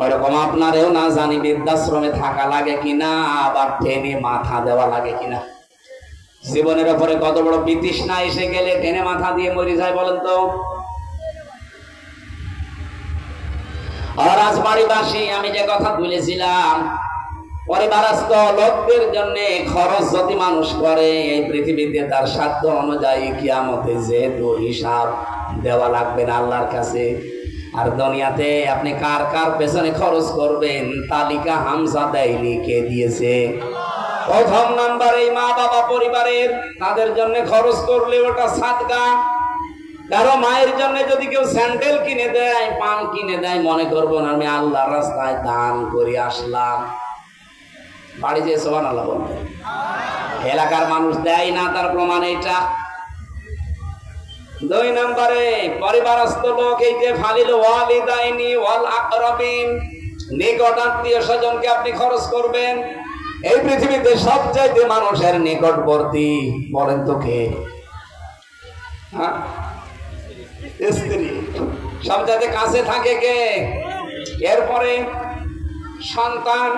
ওইরকম আপনারেও না জানি বৃদ্ধাশ্রমে থাকা লাগে কিনা, আবার টেনে মাথা দেওয়া লাগে কিনা। জীবনের উপরে কত বড় বিতৃষ্ণা এসে গেলে টেনে মাথা দিয়ে মরে যায় বলেন তো। আর আজ বাড়িবাসী, আমি যে কথা বলেছিলাম, পরিবারস্থ লোকদের জন্য খরচ যদি মানুষ করে এই পৃথিবীতে তার সাধ্য অনুযায়ী কিয়ামতে যেহেতু হিসাব দেওয়া লাগবে না আল্লাহর কাছে। আর দুনিয়াতে আপনি কার কার পেছনে খরচ করবেন তালিকা হামজা দেয়নি, কে দিয়েছে? প্রথম নাম্বারে মা বাবা পরিবারের, তাদের জন্য খরচ করলে ওটা সাদকা। কারো মায়ের জন্য যদি কেউ স্যান্ডেল কিনে দেয়, পান কিনে দেয়, মনে করবো না আমি আল্লাহর রাস্তায় দান করে আসলাম, বাড়ি যেয়ে সুবহানাল্লাহ বলবেন। এলাকার মানুষ দেয় না, তার প্রমাণ এটা। 2 নম্বরে পরিবারস্থ লোক, এই যে ফালিল ওয়ালিদাইনি ওয়াল আকরাবিন, নিকট আত্মীয় স্বজনকে আপনি খরচ করবেন। এই পৃথিবীতে সবচাইতে মানুষের নিকটবর্তী বলেন তো কে? স্ত্রী। সবচাইতে কাছে থাকে কে? এরপরে সন্তান।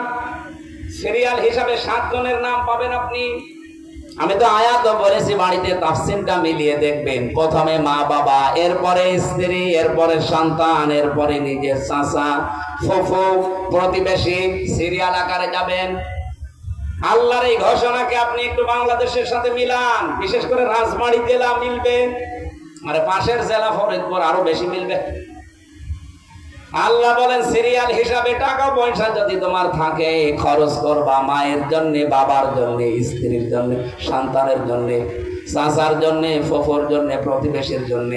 সিরিয়াল হিসাবে 7 জনের নাম পাবেন আপনি। আমি তো আয়াত বলেছি, বাড়িতে তাফসিরটা মিলিয়ে দেখবেন। প্রথমে মা বাবা, এরপরে স্ত্রী, এরপরে সন্তান, এরপরে নিজের চাচা, ফুফু, প্রতিবেশী, সিরিয়াল আকারে যাবেন। আল্লাহর এই ঘোষণাকে আপনি একটু বাংলাদেশের সাথে মিলান, বিশেষ করে রাজবাড়ী জেলা মিলবে, আর পাশের জেলা ফরিদপুর আরো বেশি মিলবে। আল্লাহ বলেন সিরিয়াল হিসাবে টাকা পয়সা যদি তোমার থাকে খরচ করবা মায়ের জন্য, বাবার জন্য, স্ত্রীর জন্য, সন্তানের জন্য, চাচার জন্য, ফুফুর জন্য, প্রতিবেশীর জন্য।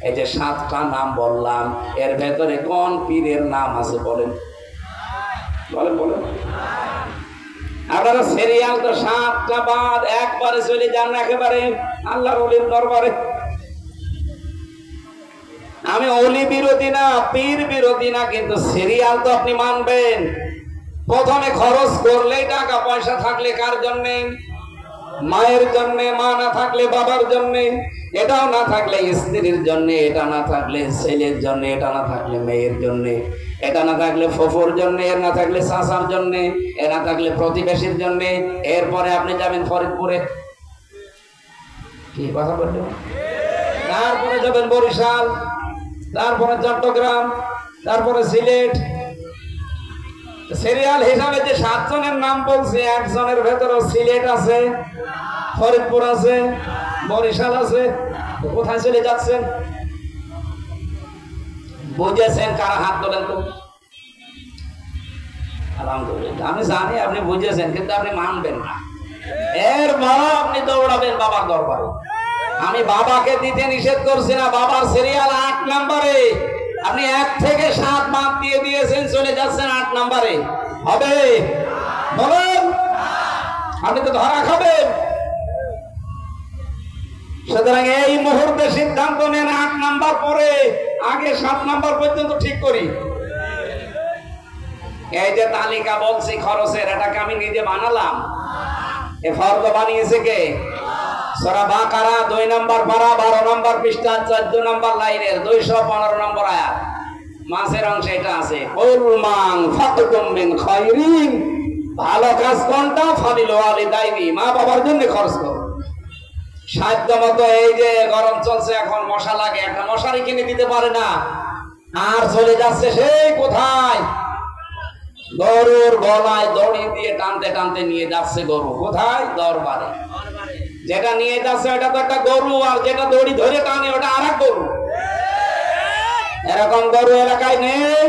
এই যে 7টা নাম বললাম, এর ভেতরে কোন পীরের নাম আছে বলেন? বলেন বলেন। আপনারা সিরিয়াল তো 7টা বাদ একবারে চলে যান একেবারে আল্লাহর ওলির দরবারে। আমি ওলি বিরোধী না, পীর বিরোধী না, কিন্তু সিরিয়াল তো আপনি মানবেন। প্রথমে খরচ করলেই টাকা পয়সা থাকলে কার জন্যে? মায়ের জন্যে। মা না থাকলে বাবার জন্যে, এটাও না থাকলে স্ত্রীর জন্যে, এটা না থাকলে ছেলের জন্যে, এটা না থাকলে মেয়ের জন্যে, এটা না থাকলে ফুফুর জন্যে, এর না থাকলে চাচার জন্যে, এ না থাকলে প্রতিবেশীর জন্যে। এরপরে আপনি যাবেন ফরিদপুরে, কি কথা বললেন? তারপরে যাবেন বরিশাল, তারপরে চট্টগ্রাম, তারপরে সিলেট। সিরিয়াল হিসাবে যে 7 জনের নাম বলছে, 1 জনের ভেতরে সিলেট আছে, ফরিদপুর আছে, বরিশাল আছে। কোথায় চলে যাচ্ছেন? বুঝেছেন? কারা হাত তোলেন তো? আলহামদুলিল্লাহ, আমি জানি আপনি বুঝেছেন, কিন্তু আপনি মানবেন না। এর বড় আপনি দৌড়াবেন বাবার দরবারে। আমি বাবাকে দিতে নিষেধ করছি না, বাবার সিরিয়াল 8 নম্বরে। আপনি 1 থেকে 7 বাদ দিয়ে দিয়েছেন, চলে যাচ্ছেন 8 নম্বরে। হবে? বলেন। আপনি তো ধরা খাবেন। সুতরাং এই মুহূর্তে সিদ্ধান্ত নেন 8 নাম্বার পরে, আগে 7 নাম্বার পর্যন্ত ঠিক করি। এই যে তালিকা বলছি খরচের, এটাকে আমি নিজে বানালাম? এ ফরজ বানিয়েছে কে? সূরা বাকারা 2 নম্বর পারা 12 নম্বর পৃষ্ঠা 14 নম্বর লাইনের 215 নম্বর আয়াত, মাঝের অংশে এটা আছে, কুল মান ফাকুম মিন খায়রিন, ভালো কাজ কোনটা? ফালিল ওয়ালিদাইনি, মা বাবার জন্য খরচ করো। সাধ্য মতো। এই যে গরম চলছে, এখন মশা লাগে, একটা মশারি কিনে দিতে পারে না, আর চলে যাচ্ছে সেই কোথায়? গরুর গলায় দড়ি দিয়ে টানতে টানতে নিয়ে যাচ্ছে গরু। কোথায়? দরবারে। যেটা নিয়ে যাচ্ছে ওটা তো একটা গরু, আর যেটা দড়ি ধরে টানে ওটা আরেক গরু। এরকম গরু এলাকায় নেই?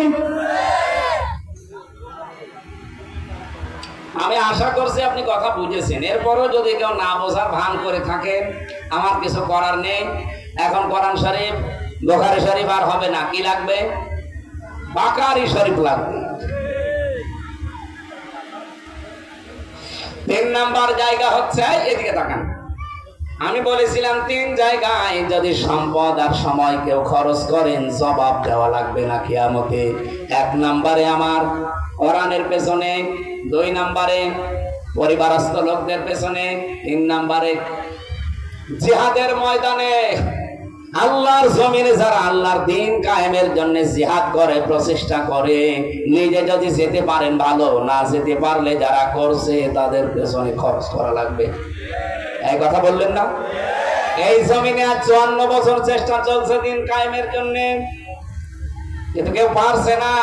আমি আশা করছি আপনি কথা বুঝেছেন। এরপরও যদি কেউ না বোঝার ভান করে থাকেন, আমার কিছু করার নেই। এখন কোরআন শরীফ, বুখারী শরীফ আর হবে না। কি লাগবে? বুখারী শরীফ লাগবে। 3 নাম্বার জায়গা হচ্ছে, এদিকে তাকান, আমি বলেছিলাম 3 জায়গায় যদি সম্পদ আর সময় কেউ খরচ করেন, জবাব দেওয়া লাগবে না কিয়ামতে। 1 নম্বরে আমার কোরআনের পেছনে, 2 নম্বরে পরিবারস্থ লোকদের পেছনে, 3 নম্বরে জিহাদের ময়দানে। আল্লাহর জমিনে যারা আল্লাহর দ্বীন কায়েমের জন্য জিহাদ করে, প্রচেষ্টা করে, নিজে যদি যেতে পারেন ভালো, না যেতে পারলে যারা করছে তাদের পেছনে খরচ করা লাগবে। এই কথা বললেন না? এই জমিনে আজ 54 বছর চেষ্টা চলছে দ্বীন কায়েমের জন্য, কিন্তু কেউ পারছে না।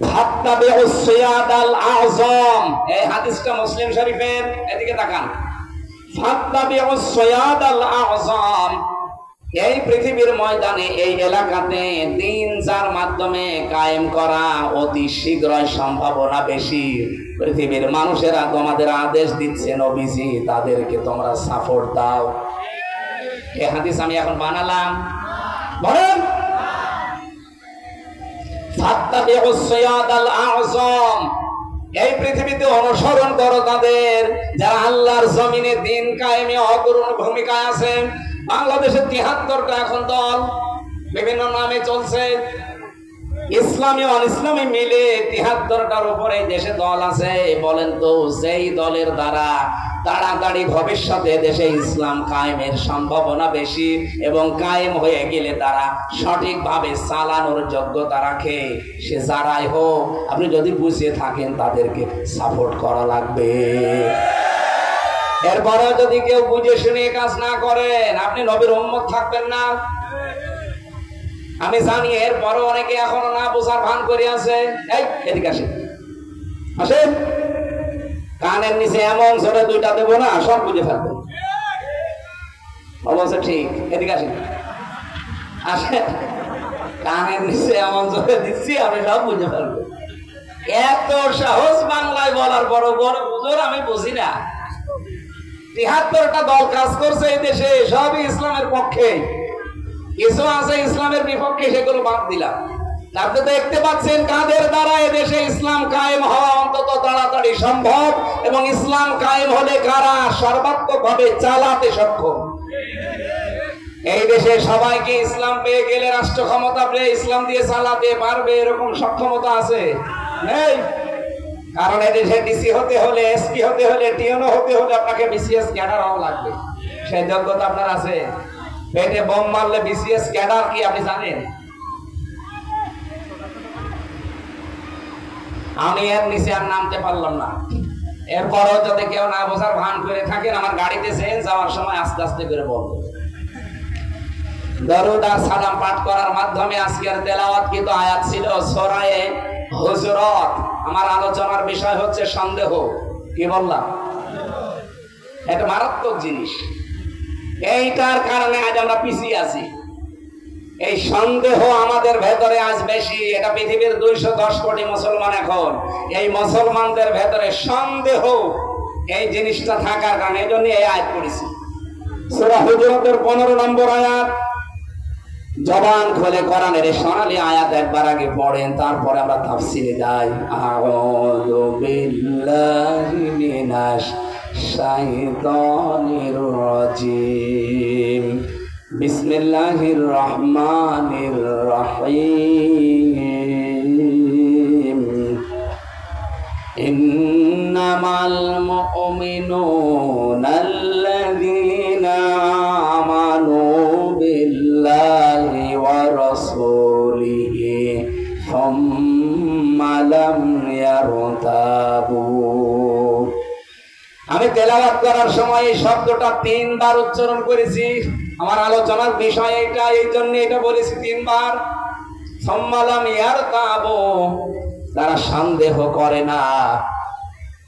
ফাত্তাবিউস সিয়াদাল আযম, এই হাদিসটা মুসলিম শরীফের, এদিকে তাকান। ফাত্তাবিউস সিয়াদাল আযম, এই পৃথিবীর ময়দানে, এই এলাকাতে দ্বীন যার মাধ্যমে কায়েম করা অতি শীঘ্রই সম্ভাবনা বেশি। পৃথিবীর মানুষেরা তোমাদের আদেশ দিচ্ছে, নবীজি তাদেরকে তোমরা সাপোর্ট দাও। এই হাদিস আমি এখন বানালাম? বলেন। ফাত্তাবিউস সিয়াদাল আযম, এই পৃথিবীতে অনুসরণ করো তাদের যারা আল্লাহর জমিনে দ্বীন কায়েমে অগ্রণী ভূমিকায় আছে। বাংলাদেশে 73টা এখন দল বিভিন্ন নামে চলছে, ইসলামী অন ইসলামী মিলে 73টার উপরে দেশে দল আছে। বলেন তো, সেই দলের দ্বারা তাড়াতাড়ি ভবিষ্যতে দেশে ইসলাম কায়েমের সম্ভাবনা বেশি, এবং কায়েম হয়ে গেলে তারা সঠিকভাবে চালানোর যোগ্যতা রাখে। সে যারাই হোক, আপনি যদি বুঝে থাকেন তাদেরকে সাপোর্ট করা লাগবে। এরপরে যদি কেউ বুঝে শুনে কাজ না করেন, আপনি নবীর উম্মত থাকবেন না। আমি জানি এরপরও অনেকে এখনো না বোঝার ভান করে আছে। এই এদিকে আসেন, আসেন, কানের নিচে এমন জোরে 2টা দেবো না, সব বুঝে ফেলবেন। অবশ্য ঠিক, এদিকে আসেন, আসেন, কানের নিচে এমন জোরে দিচ্ছি আপনি সব বুঝে পারবেন। এত সহজ বাংলায় বলার বড় বড় বুঝোর আমি বুঝি না। ৭৩টা দল কাজ করছে এই দেশে, সবই ইসলামের পক্ষে, কিছু আছে ইসলামের বিপক্ষে, সেগুলো বাদ দিলাম। আপনি দেখতে পাচ্ছেন কাদের দ্বারা এদেশে ইসলাম কায়েম হওয়া অন্তত তাড়াতাড়ি সম্ভব, এবং ইসলাম কায়েম হলে কারা সর্বাত্মক ভাবে চালাতে সক্ষম। এই দেশে সবাইকে ইসলাম পেয়ে গেলে, রাষ্ট্র ক্ষমতা পেয়ে ইসলাম দিয়ে চালাতে পারবে এরকম সক্ষমতা আছে? নেই। কারণ এদেশে ডিসি হতে হলে, এসপি হতে হলে, টিএনও হতে হলে আপনাকে বিসিএস ক্যাডার হওয়া লাগবে। সেই যোগ্যতা আপনার আছে? পেটে বোম মারলে বিসিএস ক্যাডার কি আপনি জানেন? আমি এর নিচে আর নামতে পারলাম না। এরপরও যদি কেউ না বোঝার ভান করে থাকেন, আমার গাড়িতে চেন যাওয়ার সময় আস্তে আস্তে করে বলবো। দরুদ আর সালাম পাঠ করার মাধ্যমে আজকের তেলাওয়াত কিন্তু আয়াত ছিল সূরা হুজুরাত। আমার আলোচনার বিষয় হচ্ছে সন্দেহ। কি বললাম? এটা মারাত্মক জিনিস। এইটার কারণে আজ আমরা পিছিয়ে আছি। এই সন্দেহ আমাদের ভেতরে আজ বেশি। এটা পৃথিবীর 210 কোটি মুসলমান এখন। এই মুসলমানদের ভেতরে সন্দেহ এই জিনিসটা থাকার কারণে এই জন্য এই আয়াত পড়েছি। সূরা হুজুরাতের 15 নম্বর আয়াত। জবান খুলে কোরআনের এই সোনালী আয়াত একবার আগে পড়েন, তারপরে আমরা তাফসিরে যাই। আউযু বিল্লাহি মিনাশ শাইতানির রাজিম। বিসমিল্লাহির রহমানির রহিম। ইন্নামাল মুমিনুনা আল্লাযীনা আমানু বিল্লাহি ওয়া রাসূলিহি সুম্মা লাম ইয়ারতাবু। আমি তেলাওয়াত করার সময় এই শব্দটা 3 বার উচ্চারণ করেছি। আমার আলোচনার বিষয় এটা, এই জন্য এটা বলেছি 3 বার। সুম্মা লাম ইয়ারতাবু, তারা সন্দেহ করে না।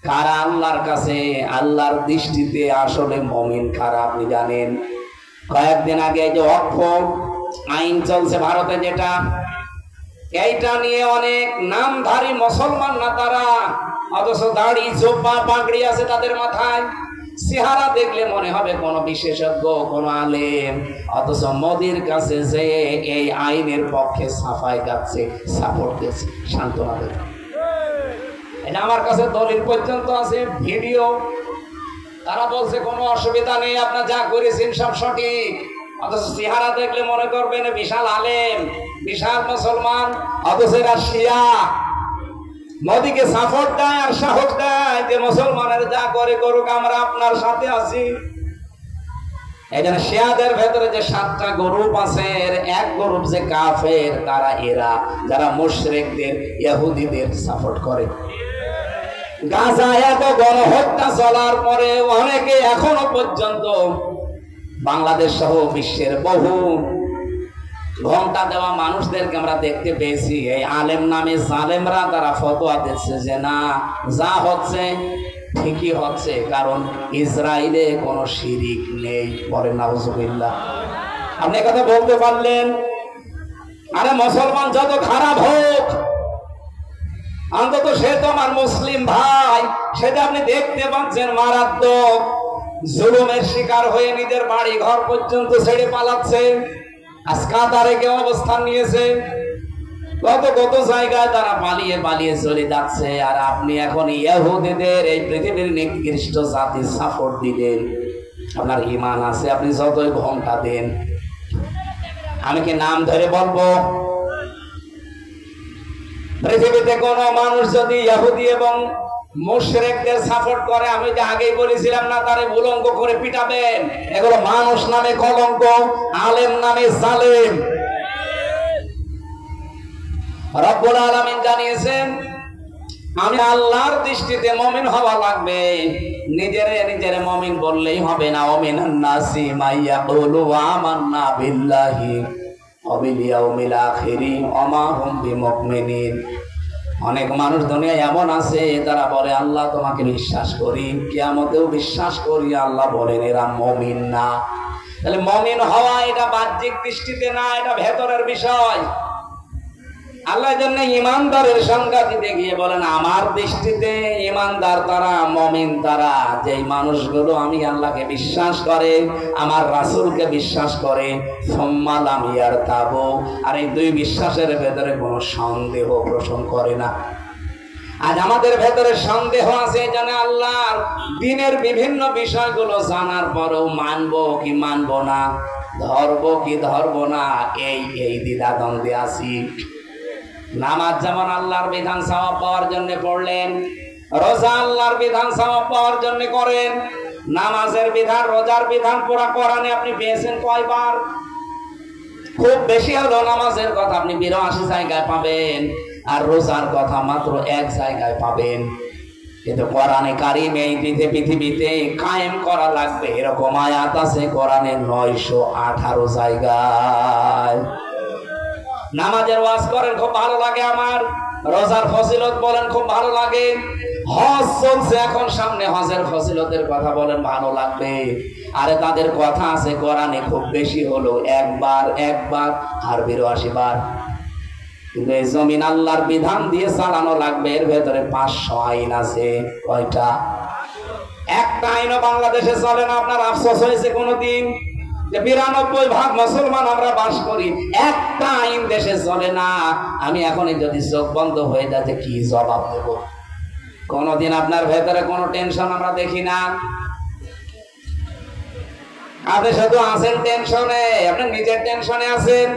কারা আল্লাহর কাছে, আল্লাহর দৃষ্টিতে আসলে মুমিন কারা আপনি জানেন? কয়েকদিন আগে যে ওয়াকফ আইন চলছে ভারতে, যেটা এইটা নিয়ে অনেক নামধারী মুসলমান না তারা, অথচ দাড়ি জোপা পাগড়ি আছে তাদের মাথায়। চেহারা দেখলে মনে হবে কোন বিশেষজ্ঞ, কোন আলেম, অথচ মোদির কাছে যে এই আইনের পক্ষে সাফাই গাচ্ছে, সাপোর্ট দিচ্ছে, সান্ত্বনা দেবে। এটা আমার কাছে দলিল পর্যন্ত আছে, ভিডিও। তারা বলছে কোনো অসুবিধা নেই, আপনার যা করেছেন সব সঠিক, অথচ চেহারা দেখলে মনে করবেন বিশাল আলেম, বিশাল মুসলমান, অথচ এরা শিয়া। মোদিকে সাপোর্ট দেয় আর সাহস দেয় যে মুসলমানের যা করে করুক, আমরা আপনার সাথে আছি। এই জন্য শিয়াদের ভেতরে যে 7টা গ্রুপ আছে, এক গ্রুপ যে কাফের, তারা এরা যারা মুশরিকদের, ইহুদিদের সাপোর্ট করে। গাজা এত গণহত্যা চলার পরে অনেকে এখনো পর্যন্ত বাংলাদেশ সহ বিশ্বের বহু ঘন্টা দেওয়া মানুষদেরকে আমরা দেখতে পেয়েছি, এই আলেম নামে জালেমরা তারা ফতোয়া দিচ্ছে যে না, যা হচ্ছে ঠিকই হচ্ছে, কারণ ইসরায়েলে কোনো শিরিক নেই। বলেন নাউজুবিল্লাহ। আপনি কথা বলতে পারলেন? আরে মুসলমান যত খারাপ হোক, অন্তত সে তো আমার মুসলিম ভাই। সেটা আপনি দেখতে পাচ্ছেন মারাত্মক জুলুমের শিকার হয়ে নিজের বাড়ি ঘর পর্যন্ত ছেড়ে পালাচ্ছে। আজ কাতারে কেউ অবস্থান নিয়েছে, কত কত জায়গায় তারা পালিয়ে পালিয়ে চলে যাচ্ছে। আর আপনি এখন ইহুদিদের, এই পৃথিবীর নিকৃষ্ট জাতির সাপোর্ট দিলেন। আপনার ঈমান আছে, আপনি যতই ঘন্টা দেন। আমি কি নাম ধরে বলবো? পৃথিবীতে কোন মানুষ যদি ইহুদি এবং মুশরিকদের সাপোর্ট করে, আমি যে আগেই বলেছিলাম না, তারে উলঙ্গ করে পিটাবেন। এগুলো মানুষ নামে কলঙ্ক, আলেম নামে জালেম। রব্বুল আলামিন জানিয়েছেন, আমি আল্লাহর দৃষ্টিতে মুমিন হওয়া লাগবে। নিজেরে মুমিন বললেই হবে না। ওমিনান নাসি মাইয়াকুলু আমান্না বিল্লাহি ওয়া বিল ইয়াউমিল আখিরি ওয়া মা হুম বিমুমিনিন। অনেক মানুষ দুনিয়ায় এমন আছে, তারা বলে আল্লাহ তোমাকে বিশ্বাস করি, কিয়ামতেও বিশ্বাস করি, আল্লাহ বলেন এরা মুমিন না। তাহলে মুমিন হওয়া এটা বাহ্যিক দৃষ্টিতে না, এটা ভেতরের বিষয়। আল্লাহ জন্য ইমানদারের সংজ্ঞা দিতে গিয়ে বলেন, আমার দৃষ্টিতে ইমানদার তারা, মুমিন তারা, যেই মানুষগুলো আমি আল্লাহকে বিশ্বাস করে, আমার রাসূলকে বিশ্বাস করে, সুম্মা লাম ইয়ারতাবু, আর এই দুই বিশ্বাসের ভেতরে কোনো সন্দেহ পোষণ করে না। আজ আমাদের ভেতরে সন্দেহ আছে, জানে আল্লাহর দ্বীনের বিভিন্ন বিষয়গুলো জানার পরেও মানবো কি মানবো না, ধরবো কি ধরবো না, এই দ্বিধাদ্বন্দ্বে আছি। নামাজ যেমন আল্লাহর বিধান সওয়াব পাওয়ার জন্য পড়লেন, রোজা আল্লাহর বিধান সওয়াব পাওয়ার জন্য করেন। নামাজের বিধান, রোজার বিধান পুরা কোরআনে আপনি পেয়েছেন কয়বার? খুব বেশি হলো নামাজের কথা আপনি 82 জায়গায় পাবেন, আর রোজার কথা মাত্র 1 জায়গায় পাবেন। কিন্তু কোরআনে কারিম এই পৃথিবীতে কায়েম করা লাগবে এরকম আয়াত আছে কোরআনে 918 জায়গায়। নামাজের ওয়াজ করেন খুব ভালো লাগে আমার, রোজার ফজিলত বলেন খুব ভালো লাগে, হজ চলছে এখন সামনে, হজের ফজিলতের কথা বলেন ভালো লাগবে। আরে তাদের কথা আছে কোরআনে খুব বেশি হলো একবার আর 82 বার। কিন্তু এই জমিন আল্লাহর বিধান দিয়ে চালানো লাগবে, এর ভেতরে 500 আইন আছে। কয়টা? একটা আইনও বাংলাদেশে চলে না। আপনার আফসোস হয়েছে কোনোদিন যে 92% মুসলমান আমরা বাস করি, একটা আইন দেশে চলে না? আমি এখনই যদি চোখ বন্ধ হয়ে যাচ্ছে কি জবাব দেব? কোনদিন আপনার ভেতরে কোনো টেনশন আমরা দেখি না। আপনি শুধু আছেন টেনশনে, আপনি নিজের টেনশনে আছেন।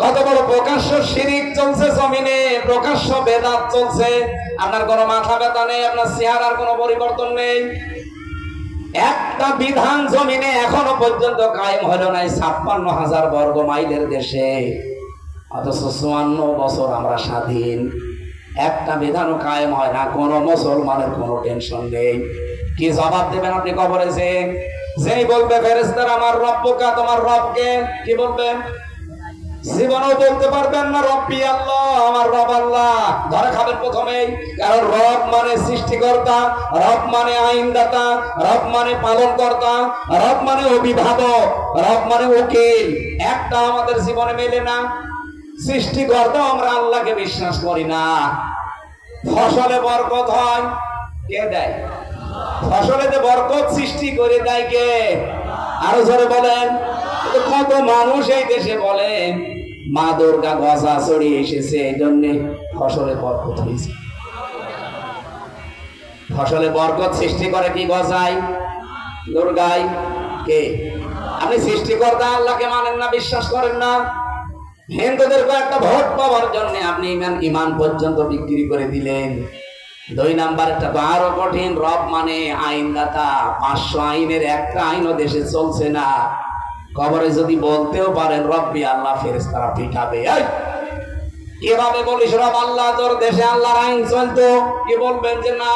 কত বড় প্রকাশ্য শিরিক চলছে জমিনে, প্রকাশ্য বেদাত চলছে, আপনার কোনো মাথা ব্যথা নেই, আপনার চেহারার কোনো পরিবর্তন নেই। একটা বিধান জমিনে এখনো পর্যন্ত কায়েম হলো নাই 56,000 বর্গ মাইলের দেশে, অথচ 54 বছর আমরা স্বাধীন। একটা বিধানও কায়েম হয় না, কোন মুসলমানের কোনো টেনশন নেই। কি জবাব দেবেন আপনি কবরে? যেই বলবে ফেরেশতারা আমার রব্বুকা, তোমার রবকে, কি বলবেন? জীবনেও বলতে পারবেন না রব্বি আল্লাহ, আমার রব আল্লাহ। ধরে খাবেন প্রথমেই, কারণ রব মানে সৃষ্টিকর্তা, রব মানে আইনদাতা, রব মানে পালনকর্তা, রব মানে অভিভাবক, রব মানে উকিল। একটা আমাদের জীবনে মেলে না। সৃষ্টিকর্তা আমরা আল্লাহকে বিশ্বাস করি না। ফসলে বরকত হয় কে দেয়? ফসলেতে বরকত সৃষ্টি করে দেয় কে? আরো জোরে বলেন। কত মানুষ এই দেশে বলে মা দুর্গা গজা ছড়িয়ে এসেছে, এই জন্য ফসলে বরকত হয়েছে। ফসলে বরকত সৃষ্টি করে কি গজাই? দুর্গাই। কে? আপনি সৃষ্টিকর্তা আল্লাহকে মানেন না, বিশ্বাস করেন না। হিন্দুদের কয়েকটা ভোট পাওয়ার জন্য আপনি ইমান পর্যন্ত বিক্রি করে দিলেন। 2 নাম্বারটা তো আরো কঠিন, রব মানে আইনদাতা। 500 আইনের একটা আইনও দেশে চলছে না। কবরে যদি বলতেও পারেন রব্বি আল্লাহ, ফেরেশতারা পিটাবে। এভাবে বলিস রব আল্লাহ, তোর দেশে আল্লাহর আইন চলতো, কি বলবেন যে না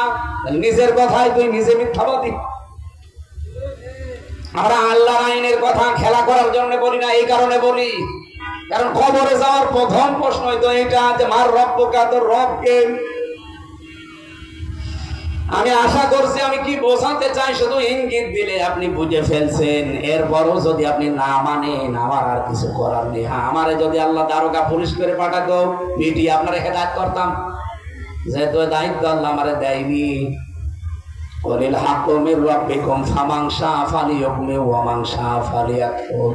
নিজের কথাই তুই নিজে মিথ্যাবাদী। আমরা আল্লাহর আইনের কথা খেলা করার জন্য বলি না, এই কারণে বলি কারণ কবরে যাওয়ার প্রথম প্রশ্নই তো এটা যে মার রব্বুকা, তোর রবকে। আমি আশা করছি আমি কি বোঝাতে চাই শুধু ইঙ্গিত দিলে আপনি বুঝে ফেলছেন। এরপরও যদি আপনি না মানেন আমার আর কিছু করার নেই। হ্যাঁ, আমারে যদি আল্লাহ দারোগা পুলিশ করে পাঠাতো, পিটি আপনারা হেদায়েত করতাম, যেহেতু দায়িত্ব আল্লাহ আমারে দেয়নি। ওয়ালিল হাক্কু মির রাব্বিকুম ফামান শাআ ফালিয়ুমিন ওয়া মান শাআ ফালিয়াকফুর।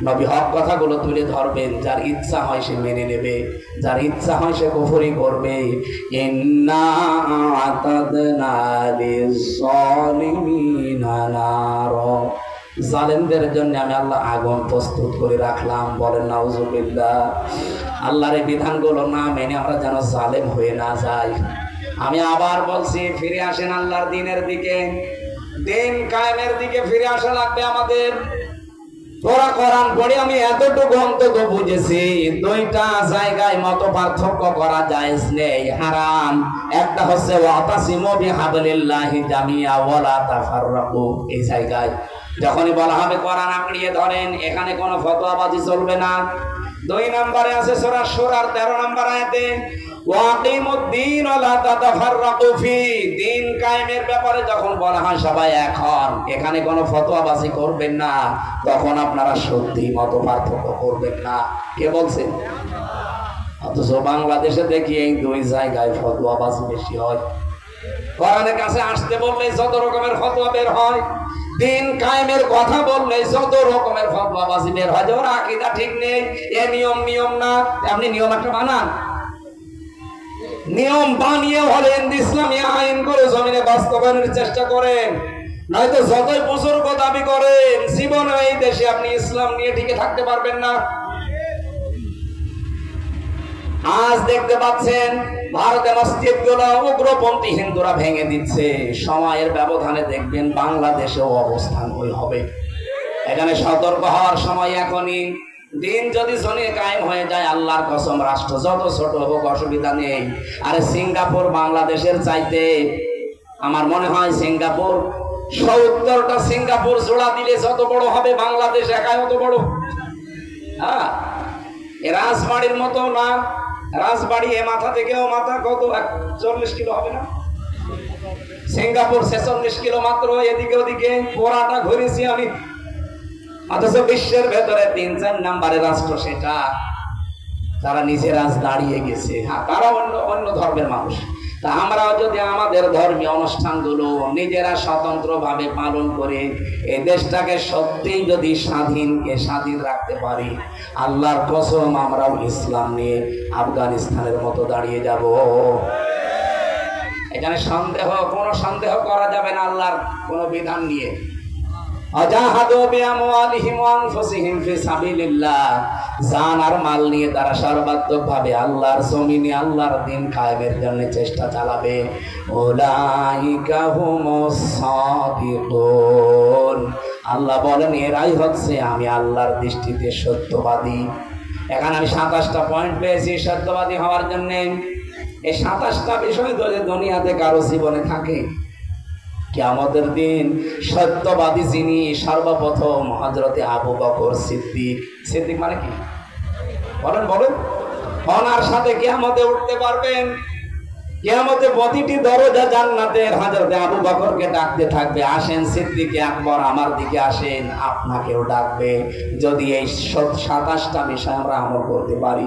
নবী হক কথাগুলো তুলে ধরবেন, যার ইচ্ছা হয় সে মেনে নেবে, যার ইচ্ছা হয় সে কুফরি করবে। ইন্না আতাদনা লিয-যালিমিনা নার, জালেমদের জন্য আমি আল্লাহ আগুন প্রস্তুত করে রাখলাম। বলেন নাউজুবিল্লাহ। আল্লাহর এই বিধানগুলো না মেনে আমরা যেন জালেম হয়ে না যাই। আমি আবার বলছি, ফিরে আসেন আল্লাহর দ্বীনের দিকে, দিন কায়েমের দিকে ফিরে আসা লাগবে আমাদের। তোরা কোরআন পড়ে আমি এতটুকু অন্তত বুঝেছি, 2টা জায়গায় মত পার্থক্য করা জায়েজ নেই, হারাম। একটা হচ্ছে ওয়াতাসিমু বিহাবলিল্লাহি জামিয়া ওয়ালা তাফাররাকু। এই জায়গায় যখনই বলা হবে কোরআন আঁকড়িয়ে ধরেন, এখানে কোনো ফতোয়াবাজি চলবে না। 2 নম্বরে আছে সূরা শুরার 13 নম্বর আয়াতে ওয়াকিমুদ্দিন ওয়ালা তাতাফাররাকু ফি। দিন কায়েমের ব্যাপারে যখন বলা হয় সবাই এক হন, এখানে কোনো ফতোয়াবাজি করবেন না, তখন আপনারা সত্যি মত পার্থক্য করবেন না। কে বলছেন? অথচ বাংলাদেশে দেখি এই দুই জায়গায় ফতোয়াবাজি বেশি হয়। কোরআনের কাছে আসতে বললে যত রকমের ফতোয়া বের হয়, দিন কায়েমের কথা বললে যত রকমের ফতোয়াবাজি বের হয়। ওর আকীদা ঠিক নেই, এ নিয়ম না। আপনি নিয়ম একটা বানান, নিয়ম বানিয়ে হলেন ইসলামী আইন করে জমিনে বাস্তবায়নের চেষ্টা করেন, নয়তো যতই বুজুর্গ দাবি করেন জীবনে এই দেশে আপনি ইসলাম নিয়ে টিকে থাকতে পারবেন না। আজ দেখতে পাচ্ছেন ভারতে মসজিদ গুলো উগ্রপন্থী হিন্দুরা ভেঙে দিচ্ছে, সময়ের ব্যবধানে দেখবেন বাংলাদেশেও অবস্থান ওই হবে। এখানে সতর্ক হওয়ার সময় এখনই। দিন যদি জনে কায়েম হয়ে যায়, আল্লাহর কসম রাষ্ট্র যত ছোট হোক অসুবিধা নেই। আরে সিঙ্গাপুর বাংলাদেশের চাইতে আমার মনে হয় সিঙ্গাপুর 70টা সিঙ্গাপুর জোড়া দিলে যত বড় হবে বাংলাদেশ একাই অত বড়। হ্যাঁ, রাজবাড়ির মতো না, রাজবাড়ি এ মাথা থেকেও মাথা কত 40 কিলো হবে না, সিঙ্গাপুর 46 কিলো মাত্র। এদিকে ওদিকে পোড়াটা ঘুরেছি আমি, অথচ বিশ্বের ভেতরে 3-4 নম্বরের রাষ্ট্র সেটা। তারা নিজেরা দাঁড়িয়ে গেছে। হ্যাঁ, তারা অন্য ধর্মের মানুষ। তা আমরাও যদি আমাদের ধর্মীয় অনুষ্ঠানগুলো নিজেরা স্বতন্ত্র ভাবে পালন করে এই দেশটাকে সত্যিই যদি স্বাধীন রাখতে পারি, আল্লাহর কসম আমরাও ইসলাম নিয়ে আফগানিস্তানের মতো দাঁড়িয়ে যাব। এখানে কোনো সন্দেহ করা যাবে না আল্লাহর কোন বিধান নিয়ে। জান আর মাল নিয়ে তারা সর্বাত্মক ভাবে আল্লাহর জমিনে আল্লাহর দ্বীন কায়েমের জন্য চেষ্টা চালাবে। উলাইকা হুমুস সাদিকুন, আল্লাহ বলেন এরাই হচ্ছে আমি আল্লাহর দৃষ্টিতে সত্যবাদী। এখানে আমি 27টা পয়েন্ট পেয়েছি সত্যবাদী হওয়ার জন্য। এই 27টা বিষয় যদি দুনিয়াতে কারো জীবনে থাকে, কিয়ামতের দিন সত্যবাদী যিনি সর্বপ্রথম হযরতে আবু বকর সিদ্দিক। সিদ্দিক মানে কি বলেন? ওনার সাথে কিয়ামতে উঠতে পারবেন। কিয়ামতে প্রতিটি দরজা জান্নাতের হযরতে আবু বকরকে ডাকতে থাকবে, আসেন সিদ্দিকে আকবর আমার দিকে আসেন। আপনাকেও ডাকবে, যদি এই 27টা বিষয় আমরা আমল করতে পারি।